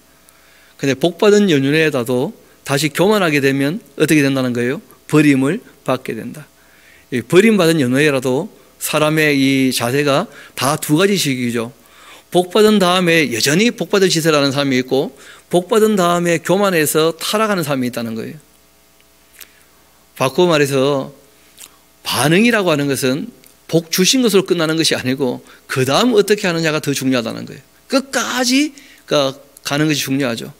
Speaker 1: 근데 복받은 연륜에다도 다시 교만하게 되면 어떻게 된다는 거예요? 버림을 받게 된다. 버림받은 연후에라도 사람의 이 자세가 다 두 가지씩이죠. 복받은 다음에 여전히 복받을 짓을 하는 사람이 있고 복받은 다음에 교만해서 타락하는 사람이 있다는 거예요. 바꾸어 말해서 반응이라고 하는 것은 복 주신 것으로 끝나는 것이 아니고 그 다음 어떻게 하느냐가 더 중요하다는 거예요. 끝까지 가는 것이 중요하죠.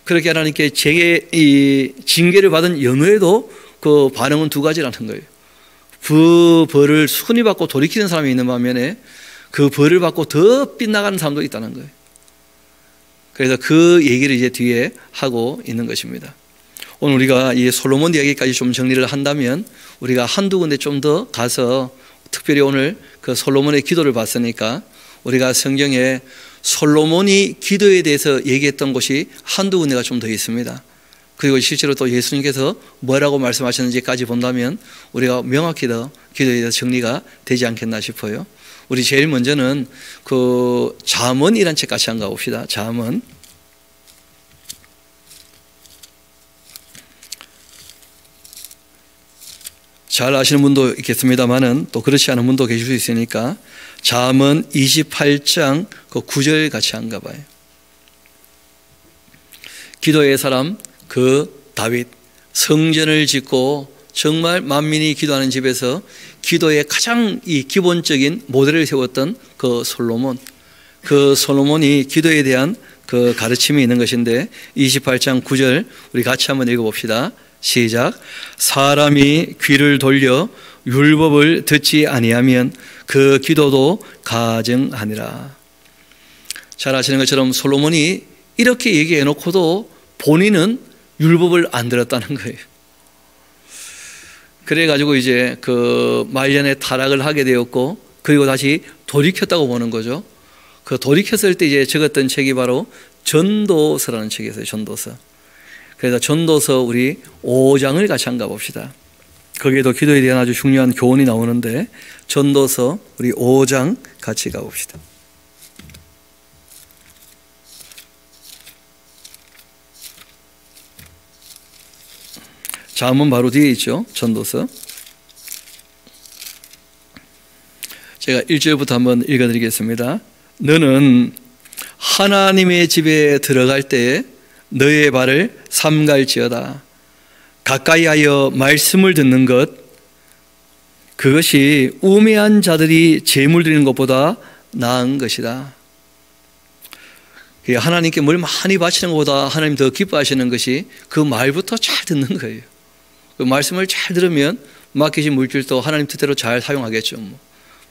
Speaker 1: 그렇게 하나님께 이 징계를 받은 연후에도 그 반응은 두 가지라는 거예요. 그 벌을 순위 받고 돌이키는 사람이 있는 반면에 그 벌을 받고 더 빗나가는 사람도 있다는 거예요. 그래서 그 얘기를 이제 뒤에 하고 있는 것입니다. 오늘 우리가 이 솔로몬 이야기까지 좀 정리를 한다면 우리가 한두 군데 좀 더 가서 특별히 오늘 그 솔로몬의 기도를 봤으니까 우리가 성경에 솔로몬이 기도에 대해서 얘기했던 곳이 한두 군데가 좀 더 있습니다. 그리고 실제로 또 예수님께서 뭐라고 말씀하셨는지까지 본다면 우리가 명확히 더 기도에 대해서 정리가 되지 않겠나 싶어요. 우리 제일 먼저는 그 잠언이라는 책 같이 한번 가봅시다. 잠언. 잘 아시는 분도 있겠습니다만은 또 그렇지 않은 분도 계실 수 있으니까 잠언 28장 그 9절 같이 한가 봐요. 기도의 사람 그 다윗 성전을 짓고 정말 만민이 기도하는 집에서 기도의 가장 이 기본적인 모델을 세웠던 그 솔로몬이 기도에 대한 그 가르침이 있는 것인데 28장 9절 우리 같이 한번 읽어봅시다. 시작. 사람이 귀를 돌려 율법을 듣지 아니하면 그 기도도 가증하니라. 잘 아시는 것처럼 솔로몬이 이렇게 얘기해 놓고도 본인은 율법을 안 들었다는 거예요. 그래가지고 이제 그 말년에 타락을 하게 되었고, 그리고 다시 돌이켰다고 보는 거죠. 그 돌이켰을 때 이제 적었던 책이 바로 전도서라는 책이었어요. 전도서. 그래서 전도서 우리 5장을 같이 한번 가봅시다. 거기에도 기도에 대한 아주 중요한 교훈이 나오는데 전도서 우리 5장 같이 가봅시다. 잠언 바로 뒤에 있죠. 전도서. 제가 1절부터 한번 읽어드리겠습니다. 너는 하나님의 집에 들어갈 때 너의 발을 삼갈지어다. 가까이 하여 말씀을 듣는 것, 그것이 우매한 자들이 제물 드리는 것보다 나은 것이다. 하나님께 뭘 많이 바치는 것보다 하나님 더 기뻐하시는 것이 그 말부터 잘 듣는 거예요. 그 말씀을 잘 들으면 맡기신 물질도 하나님 뜻대로 잘 사용하겠죠.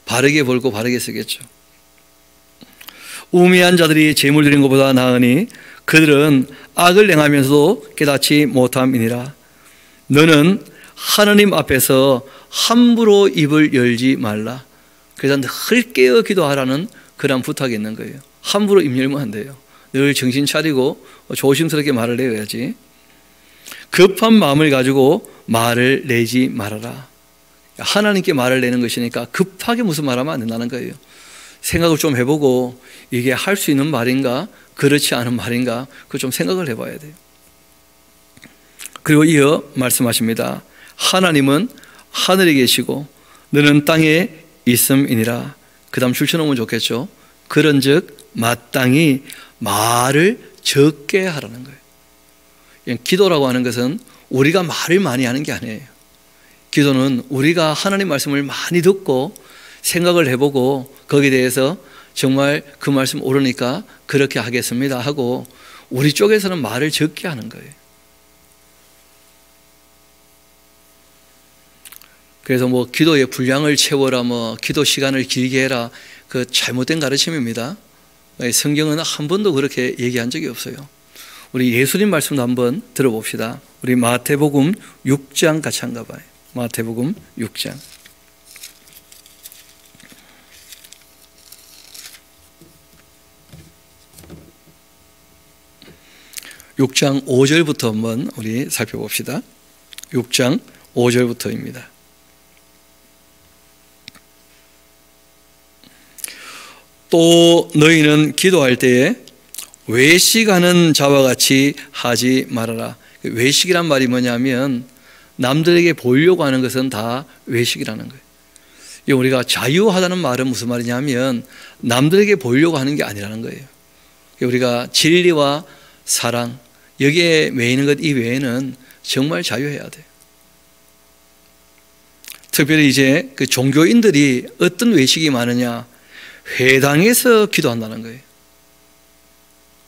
Speaker 1: 바르게 벌고 바르게 쓰겠죠. 우매한 자들이 제물 드리는 것보다 나으니 그들은 악을 행하면서도 깨닫지 못함이니라. 너는 하나님 앞에서 함부로 입을 열지 말라. 그래서 늘 깨어 기도하라는 그런 부탁이 있는 거예요. 함부로 입 열면 안 돼요. 늘 정신 차리고 조심스럽게 말을 내야지. 급한 마음을 가지고 말을 내지 말아라. 하나님께 말을 내는 것이니까 급하게 무슨 말하면 안 된다는 거예요. 생각을 좀 해보고 이게 할 수 있는 말인가 그렇지 않은 말인가 그거 좀 생각을 해봐야 돼요. 그리고 이어 말씀하십니다. 하나님은 하늘에 계시고 너는 땅에 있음이니라. 그 다음 줄쳐놓으면 좋겠죠. 그런즉 마땅히 말을 적게 하라는 거예요. 기도라고 하는 것은 우리가 말을 많이 하는 게 아니에요. 기도는 우리가 하나님 말씀을 많이 듣고 생각을 해보고 거기에 대해서 정말 그 말씀 옳으니까 그렇게 하겠습니다 하고 우리 쪽에서는 말을 적게 하는 거예요. 그래서 뭐 기도의 분량을 채워라, 뭐 기도 시간을 길게 해라, 그 잘못된 가르침입니다. 성경은 한 번도 그렇게 얘기한 적이 없어요. 우리 예수님 말씀도 한번 들어봅시다. 우리 마태복음 6장 같이 한가 봐요. 마태복음 6장. 6장 5절부터 한번 우리 살펴봅시다. 6장 5절부터입니다. 또 너희는 기도할 때에 외식하는 자와 같이 하지 말아라. 외식이란 말이 뭐냐면 남들에게 보이려고 하는 것은 다 외식이라는 거예요. 우리가 자유하다는 말은 무슨 말이냐면 남들에게 보이려고 하는 게 아니라는 거예요. 우리가 진리와 사랑 여기에 매이는 것 이외에는 정말 자유해야 돼요. 특별히 이제 그 종교인들이 어떤 외식이 많으냐, 회당에서 기도한다는 거예요.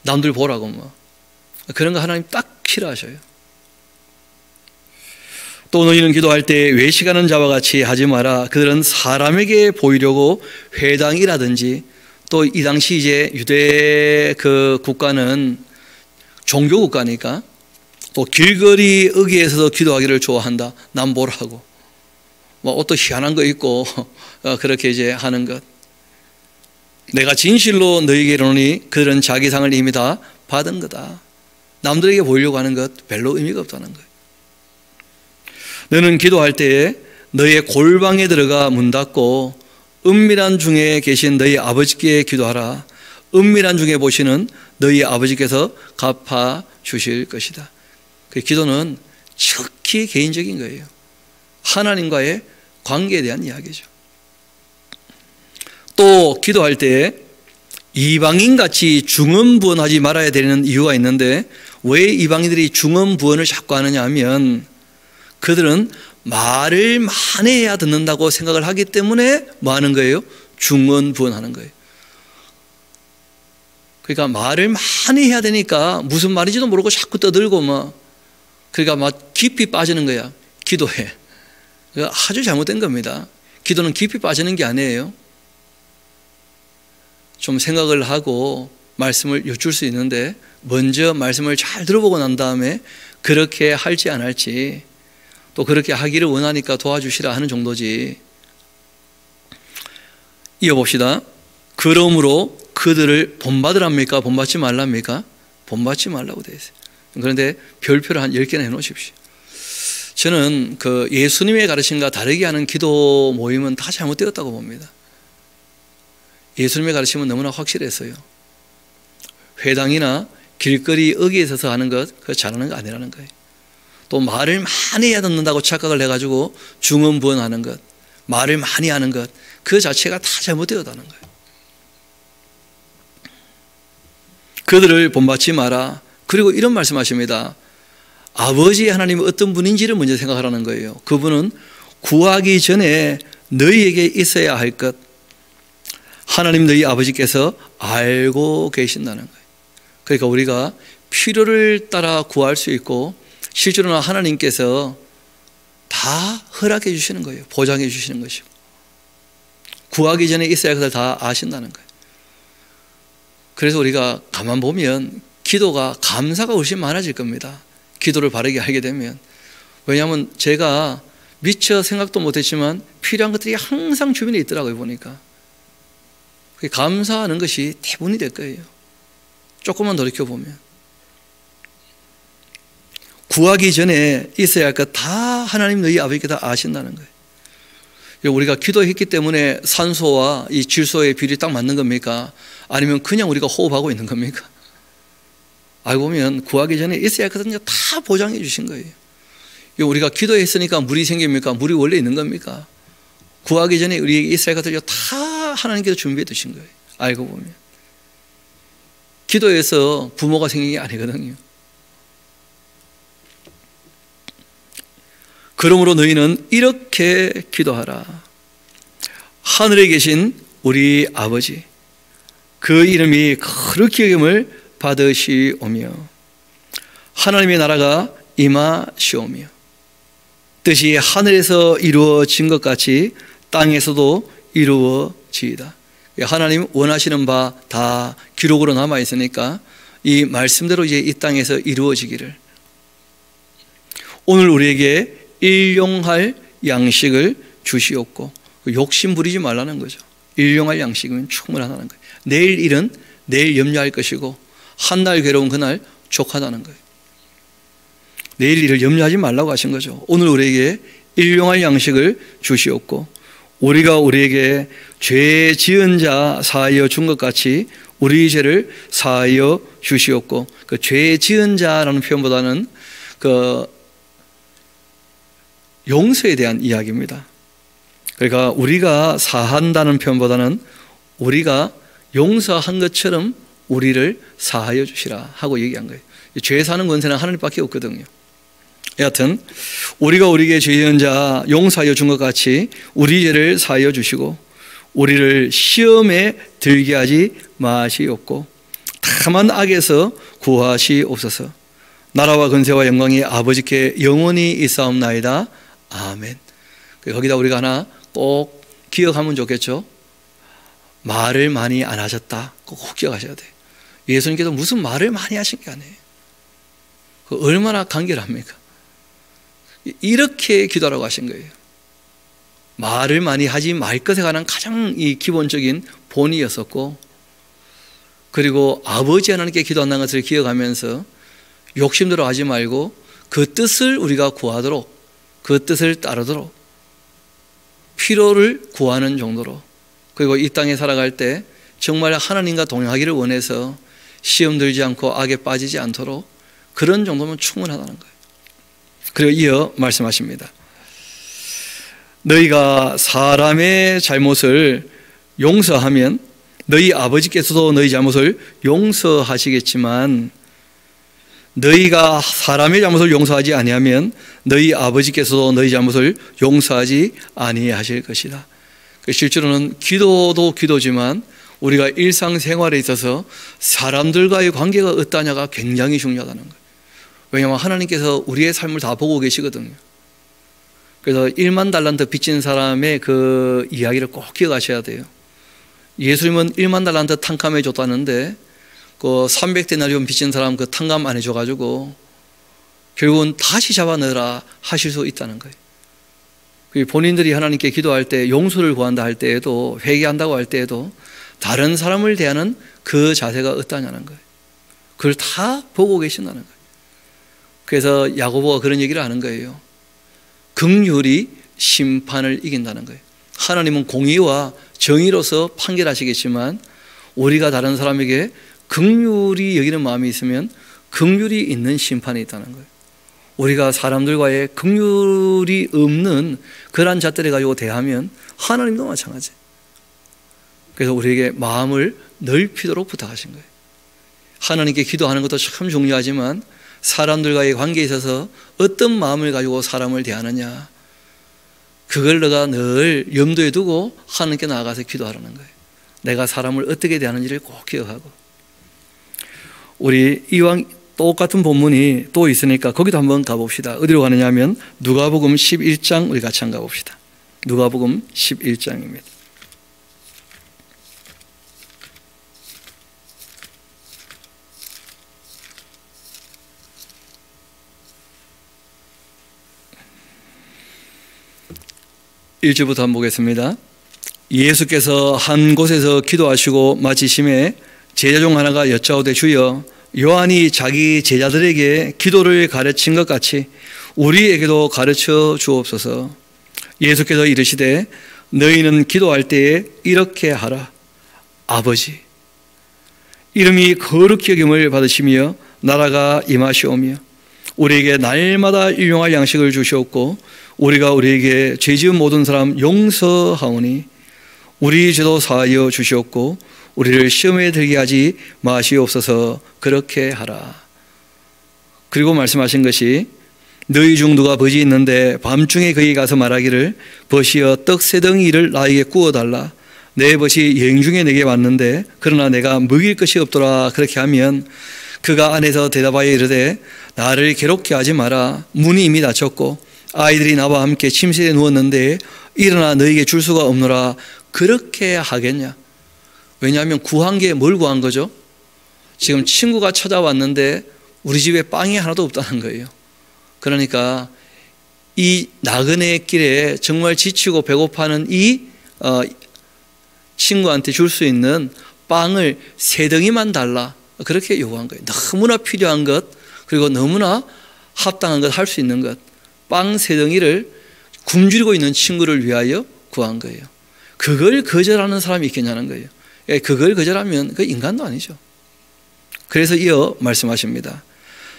Speaker 1: 남들 보라고 뭐 그런 거 하나님 딱 싫어하셔요. 또 너희는 기도할 때 외식하는 자와 같이 하지 마라. 그들은 사람에게 보이려고 회당이라든지 또 이 당시 이제 유대 그 국가는 종교 국가니까 또 길거리 의기에서도 기도하기를 좋아한다. 남 보라고. 뭐 옷도 희한한 거 입고 그렇게 이제 하는 것. 내가 진실로 너희에게 이르노니 그들은 자기 상을 이미 다 받은 거다. 남들에게 보이려고 하는 것 별로 의미가 없다는 거예요. 너는 기도할 때에 너의 골방에 들어가 문 닫고 은밀한 중에 계신 너희 아버지께 기도하라. 은밀한 중에 보시는 너희 아버지께서 갚아 주실 것이다. 그 기도는 특히 개인적인 거예요. 하나님과의 관계에 대한 이야기죠. 또 기도할 때 이방인같이 중언부언하지 말아야 되는 이유가 있는데 왜 이방인들이 중언부언을 자꾸 하느냐 하면 그들은 말을 많이 해야 듣는다고 생각을 하기 때문에 뭐 하는 거예요? 중언부언하는 거예요. 그러니까 말을 많이 해야 되니까 무슨 말인지도 모르고 자꾸 떠들고 그러니까 막 깊이 빠지는 거야. 기도해. 그러니까 아주 잘못된 겁니다. 기도는 깊이 빠지는 게 아니에요. 좀 생각을 하고 말씀을 여쭐 수 있는데 먼저 말씀을 잘 들어보고 난 다음에 그렇게 할지 안 할지, 또 그렇게 하기를 원하니까 도와주시라 하는 정도지. 이어봅시다. 그러므로 그들을 본받으랍니까? 본받지 말랍니까? 본받지 말라고 되어 있어요. 그런데 별표를 한 10개나 해놓으십시오. 저는 그 예수님의 가르침과 다르게 하는 기도 모임은 다 잘못되었다고 봅니다. 예수님의 가르침은 너무나 확실했어요. 회당이나 길거리 어귀에 서서 하는 것, 그거 잘하는 거 아니라는 거예요. 또 말을 많이 해야 듣는다고 착각을 해가지고 중언부언하는 것, 말을 많이 하는 것, 그 자체가 다 잘못되었다는 거예요. 그들을 본받지 마라. 그리고 이런 말씀하십니다. 아버지 하나님은 어떤 분인지를 먼저 생각하라는 거예요. 그분은 구하기 전에 너희에게 있어야 할 것, 하나님 너희 아버지께서 알고 계신다는 거예요. 그러니까 우리가 필요를 따라 구할 수 있고 실제로는 하나님께서 다 허락해 주시는 거예요. 보장해 주시는 것이고 구하기 전에 있어야 할 것을 다 아신다는 거예요. 그래서 우리가 가만 보면 기도가 감사가 훨씬 많아질 겁니다. 기도를 바르게 하게 되면. 왜냐하면 제가 미처 생각도 못했지만 필요한 것들이 항상 주변에 있더라고요. 보니까 감사하는 것이 대부분이 될 거예요. 조금만 돌이켜보면 구하기 전에 있어야 할 것 다 하나님 너희 아버지께서 아신다는 거예요. 우리가 기도했기 때문에 산소와 이 질소의 비율이 딱 맞는 겁니까? 아니면 그냥 우리가 호흡하고 있는 겁니까? 알고 보면 구하기 전에 있어야 할 것은 다 보장해 주신 거예요. 우리가 기도했으니까 물이 생깁니까? 물이 원래 있는 겁니까? 구하기 전에 우리에게 있어야 할 것을 다 하나님께서 준비해 두신 거예요. 알고 보면 기도해서 부모가 생긴 게 아니거든요. 그러므로 너희는 이렇게 기도하라. 하늘에 계신 우리 아버지, 그 이름이 거룩히 여김을 받으시오며 하나님의 나라가 임하시오며 뜻이 하늘에서 이루어진 것 같이 땅에서도 이루어지이다. 하나님 원하시는 바 다 기록으로 남아 있으니까 이 말씀대로 이제 이 땅에서 이루어지기를. 오늘 우리에게 일용할 양식을 주시옵고, 욕심 부리지 말라는 거죠. 일용할 양식이면 충분하다는 거예요. 내일 일은 내일 염려할 것이고 한 날 괴로운 그날 족하다는 거예요. 내일 일을 염려하지 말라고 하신 거죠. 오늘 우리에게 일용할 양식을 주시옵고 우리가 우리에게 죄 지은 자 사하여 준 것 같이 우리 죄를 사하여 주시옵고, 그 죄 지은 자라는 표현보다는 그 용서에 대한 이야기입니다. 그러니까 우리가 사한다는 표현보다는 우리가 용서한 것처럼 우리를 사하여 주시라 하고 얘기한 거예요. 죄 사는 권세는 하나님밖에 없거든요. 여하튼 우리가 우리에게 죄 지은 자 용서하여 준 것 같이 우리 죄를 사하여 주시고 우리를 시험에 들게 하지 마시옵고 다만 악에서 구하시옵소서. 나라와 근세와 영광이 아버지께 영원히 있사옵나이다. 아멘. 거기다 우리가 하나 꼭 기억하면 좋겠죠. 말을 많이 안 하셨다. 꼭 기억하셔야 돼요. 예수님께서 무슨 말을 많이 하신 게 아니에요. 얼마나 간결합니까? 이렇게 기도하라고 하신 거예요. 말을 많이 하지 말 것에 관한 가장 이 기본적인 본이었었고, 그리고 아버지 하나님께 기도한다는 것을 기억하면서 욕심대로 하지 말고 그 뜻을 우리가 구하도록, 그 뜻을 따르도록 필요를 구하는 정도로, 그리고 이 땅에 살아갈 때 정말 하나님과 동행하기를 원해서 시험 들지 않고 악에 빠지지 않도록 그런 정도면 충분하다는 거예요. 그리고 이어 말씀하십니다. 너희가 사람의 잘못을 용서하면 너희 아버지께서도 너희 잘못을 용서하시겠지만 너희가 사람의 잘못을 용서하지 아니하면 너희 아버지께서도 너희 잘못을 용서하지 아니하실 것이다. 실제로는 기도도 기도지만 우리가 일상생활에 있어서 사람들과의 관계가 어떠냐가 굉장히 중요하다는 거예요. 왜냐하면 하나님께서 우리의 삶을 다 보고 계시거든요. 그래서 1만 달란트 빚진 사람의 그 이야기를 꼭 기억하셔야 돼요. 예수님은 1만 달란트 탕감해 줬다는데 그 300데나리온 빚진 사람 그 탕감 안 해줘가지고 결국은 다시 잡아 넣으라 하실 수 있다는 거예요. 본인들이 하나님께 기도할 때 용서를 구한다 할 때에도 회개한다고 할 때에도 다른 사람을 대하는 그 자세가 어떠냐는 거예요. 그걸 다 보고 계신다는 거예요. 그래서 야고보가 그런 얘기를 하는 거예요. 긍휼이 심판을 이긴다는 거예요. 하나님은 공의와 정의로서 판결하시겠지만 우리가 다른 사람에게 긍휼히 여기는 마음이 있으면 긍휼이 있는 심판이 있다는 거예요. 우리가 사람들과의 긍휼이 없는 그런 잣들을 가지고 대하면 하나님도 마찬가지예요. 그래서 우리에게 마음을 넓히도록 부탁하신 거예요. 하나님께 기도하는 것도 참 중요하지만 사람들과의 관계에 있어서 어떤 마음을 가지고 사람을 대하느냐, 그걸 내가 늘 염두에 두고 하나님께 나아가서 기도하라는 거예요. 내가 사람을 어떻게 대하는지를 꼭 기억하고. 우리 이왕 똑같은 본문이 또 있으니까 거기도 한번 가봅시다. 어디로 가느냐 하면 누가복음 11장 우리 같이 한번 가봅시다. 누가복음 11장입니다. (1절부터) 한번 보겠습니다. 예수께서 한 곳에서 기도하시고 마치심에 제자 중 하나가 여짜오되 주여, 요한이 자기 제자들에게 기도를 가르친 것 같이 우리에게도 가르쳐 주옵소서. 예수께서 이르시되 너희는 기도할 때에 이렇게 하라. 아버지, 이름이 거룩히 여김을 받으시며 나라가 임하시오며 우리에게 날마다 일용할 양식을 주시옵고 우리가 우리에게 죄지은 모든 사람 용서하오니 우리 죄도 사하여 주시옵고 우리를 시험에 들게 하지 마시옵소서. 그렇게 하라. 그리고 말씀하신 것이 너희 중 누가 벗이 있는데 밤중에 그에게 가서 말하기를 벗이여 떡 세 덩이를 나에게 구워달라. 내 벗이 여행 중에 내게 왔는데 그러나 내가 먹일 것이 없더라. 그렇게 하면 그가 안에서 대답하여 이르되 나를 괴롭게 하지 마라. 문이 이미 닫혔고 아이들이 나와 함께 침실에 누웠는데 일어나 너에게 줄 수가 없노라. 그렇게 하겠냐? 왜냐하면 구한 게 뭘 구한 거죠? 지금 친구가 찾아왔는데 우리 집에 빵이 하나도 없다는 거예요. 그러니까 이 나그네 길에 정말 지치고 배고파하는 이 친구한테 줄 수 있는 빵을 세 덩이만 달라. 그렇게 요구한 거예요. 너무나 필요한 것, 그리고 너무나 합당한 것, 할 수 있는 것, 빵 세 덩이를 굶주리고 있는 친구를 위하여 구한 거예요. 그걸 거절하는 사람이 있겠냐는 거예요. 그걸 거절하면 그 인간도 아니죠. 그래서 이어 말씀하십니다.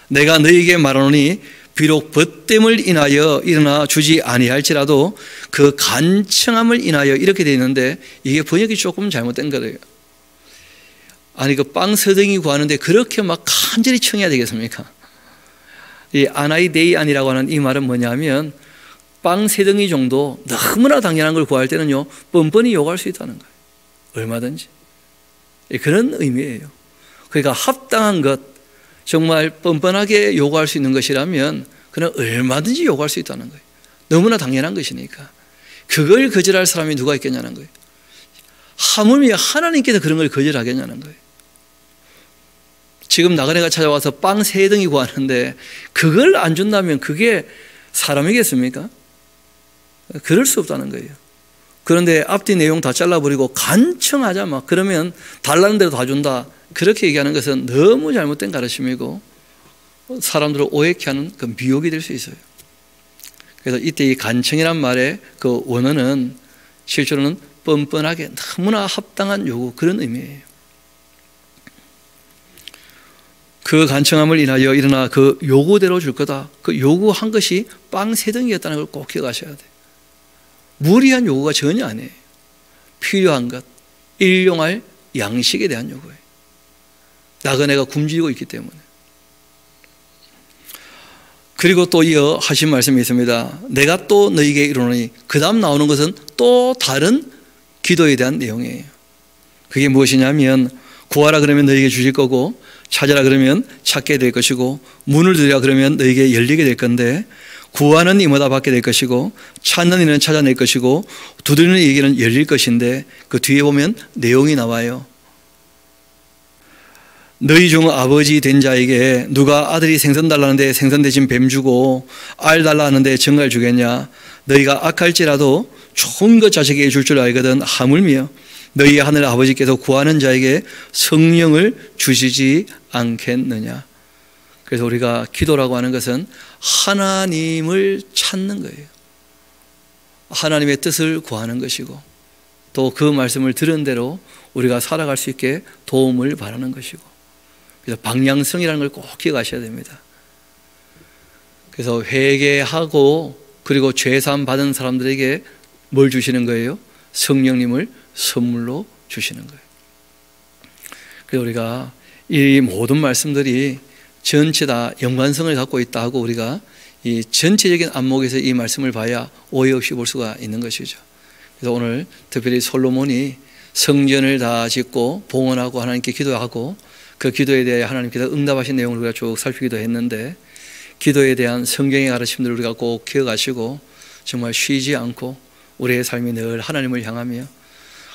Speaker 1: 내가 너희에게 말하노니 비록 벗됨을 인하여 일어나 주지 아니할지라도 그 간청함을 인하여, 이렇게 되어 있는데 이게 번역이 조금 잘못된 거예요. 아니 그 빵 서덩이 구하는데 그렇게 막 간절히 청해야 되겠습니까? 이 아나이데이안이라고 하는 이 말은 뭐냐면 빵 세 덩이 정도 너무나 당연한 걸 구할 때는요 뻔뻔히 요구할 수 있다는 거예요. 얼마든지. 그런 의미예요. 그러니까 합당한 것, 정말 뻔뻔하게 요구할 수 있는 것이라면 그는 얼마든지 요구할 수 있다는 거예요. 너무나 당연한 것이니까. 그걸 거절할 사람이 누가 있겠냐는 거예요. 하물며 하나님께서 그런 걸 거절하겠냐는 거예요. 지금 나그네가 찾아와서 빵 세 덩이 구하는데 그걸 안 준다면 그게 사람이겠습니까? 그럴 수 없다는 거예요. 그런데 앞뒤 내용 다 잘라버리고 간청하자 막 그러면 달라는 대로 다 준다, 그렇게 얘기하는 것은 너무 잘못된 가르침이고 사람들을 오해케 하는 그 미혹이 될 수 있어요. 그래서 이때 이 간청이란 말의 그 원어는 실제로는 뻔뻔하게 너무나 합당한 요구, 그런 의미예요. 그 간청함을 인하여 일어나 그 요구대로 줄 거다. 그 요구한 것이 빵 세 덩이였다는 걸 꼭 기억하셔야 돼요. 무리한 요구가 전혀 아니에요. 필요한 것, 일용할 양식에 대한 요구예요. 나그네가 굶주리고 있기 때문에. 그리고 또 이어 하신 말씀이 있습니다. 내가 또 너희에게 이르노니, 그 다음 나오는 것은 또 다른 기도에 대한 내용이에요. 그게 무엇이냐면, 구하라 그러면 너희에게 주실 거고, 찾으라 그러면 찾게 될 것이고, 문을 두드리라 그러면 너희에게 열리게 될 건데, 구하는 이마다 받게 될 것이고, 찾는 이는 찾아낼 것이고, 두드리는 이에게는 열릴 것인데, 그 뒤에 보면 내용이 나와요. 너희 중 아버지 된 자에게 누가 아들이 생선 달라는데 생선 대신 뱀 주고 알 달라 하는데 정갈 주겠냐? 너희가 악할지라도 좋은 것 자식에게 줄 줄 알거든. 하물며 너희 하늘 아버지께서 구하는 자에게 성령을 주시지 않겠느냐? 그래서 우리가 기도라고 하는 것은 하나님을 찾는 거예요. 하나님의 뜻을 구하는 것이고, 또 그 말씀을 들은 대로 우리가 살아갈 수 있게 도움을 바라는 것이고, 그래서 방향성이라는 걸 꼭 기억하셔야 됩니다. 그래서 회개하고 그리고 죄사함 받은 사람들에게 뭘 주시는 거예요? 성령님을 선물로 주시는 거예요. 그래서 우리가 이 모든 말씀들이 전체 다 연관성을 갖고 있다 하고, 우리가 이 전체적인 안목에서 이 말씀을 봐야 오해 없이 볼 수가 있는 것이죠. 그래서 오늘 특별히 솔로몬이 성전을 다 짓고 봉헌하고 하나님께 기도하고, 그 기도에 대해 하나님께서 응답하신 내용을 우리가 쭉 살피기도 했는데, 기도에 대한 성경의 가르침들을 우리가 꼭 기억하시고 정말 쉬지 않고 우리의 삶이 늘 하나님을 향하며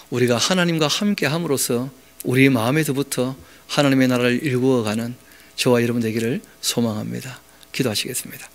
Speaker 1: 우리가 하나님과 함께 함으로써 우리 마음에서부터 하나님의 나라를 일구어가는 저와 여러분 되기를 소망합니다. 기도하시겠습니다.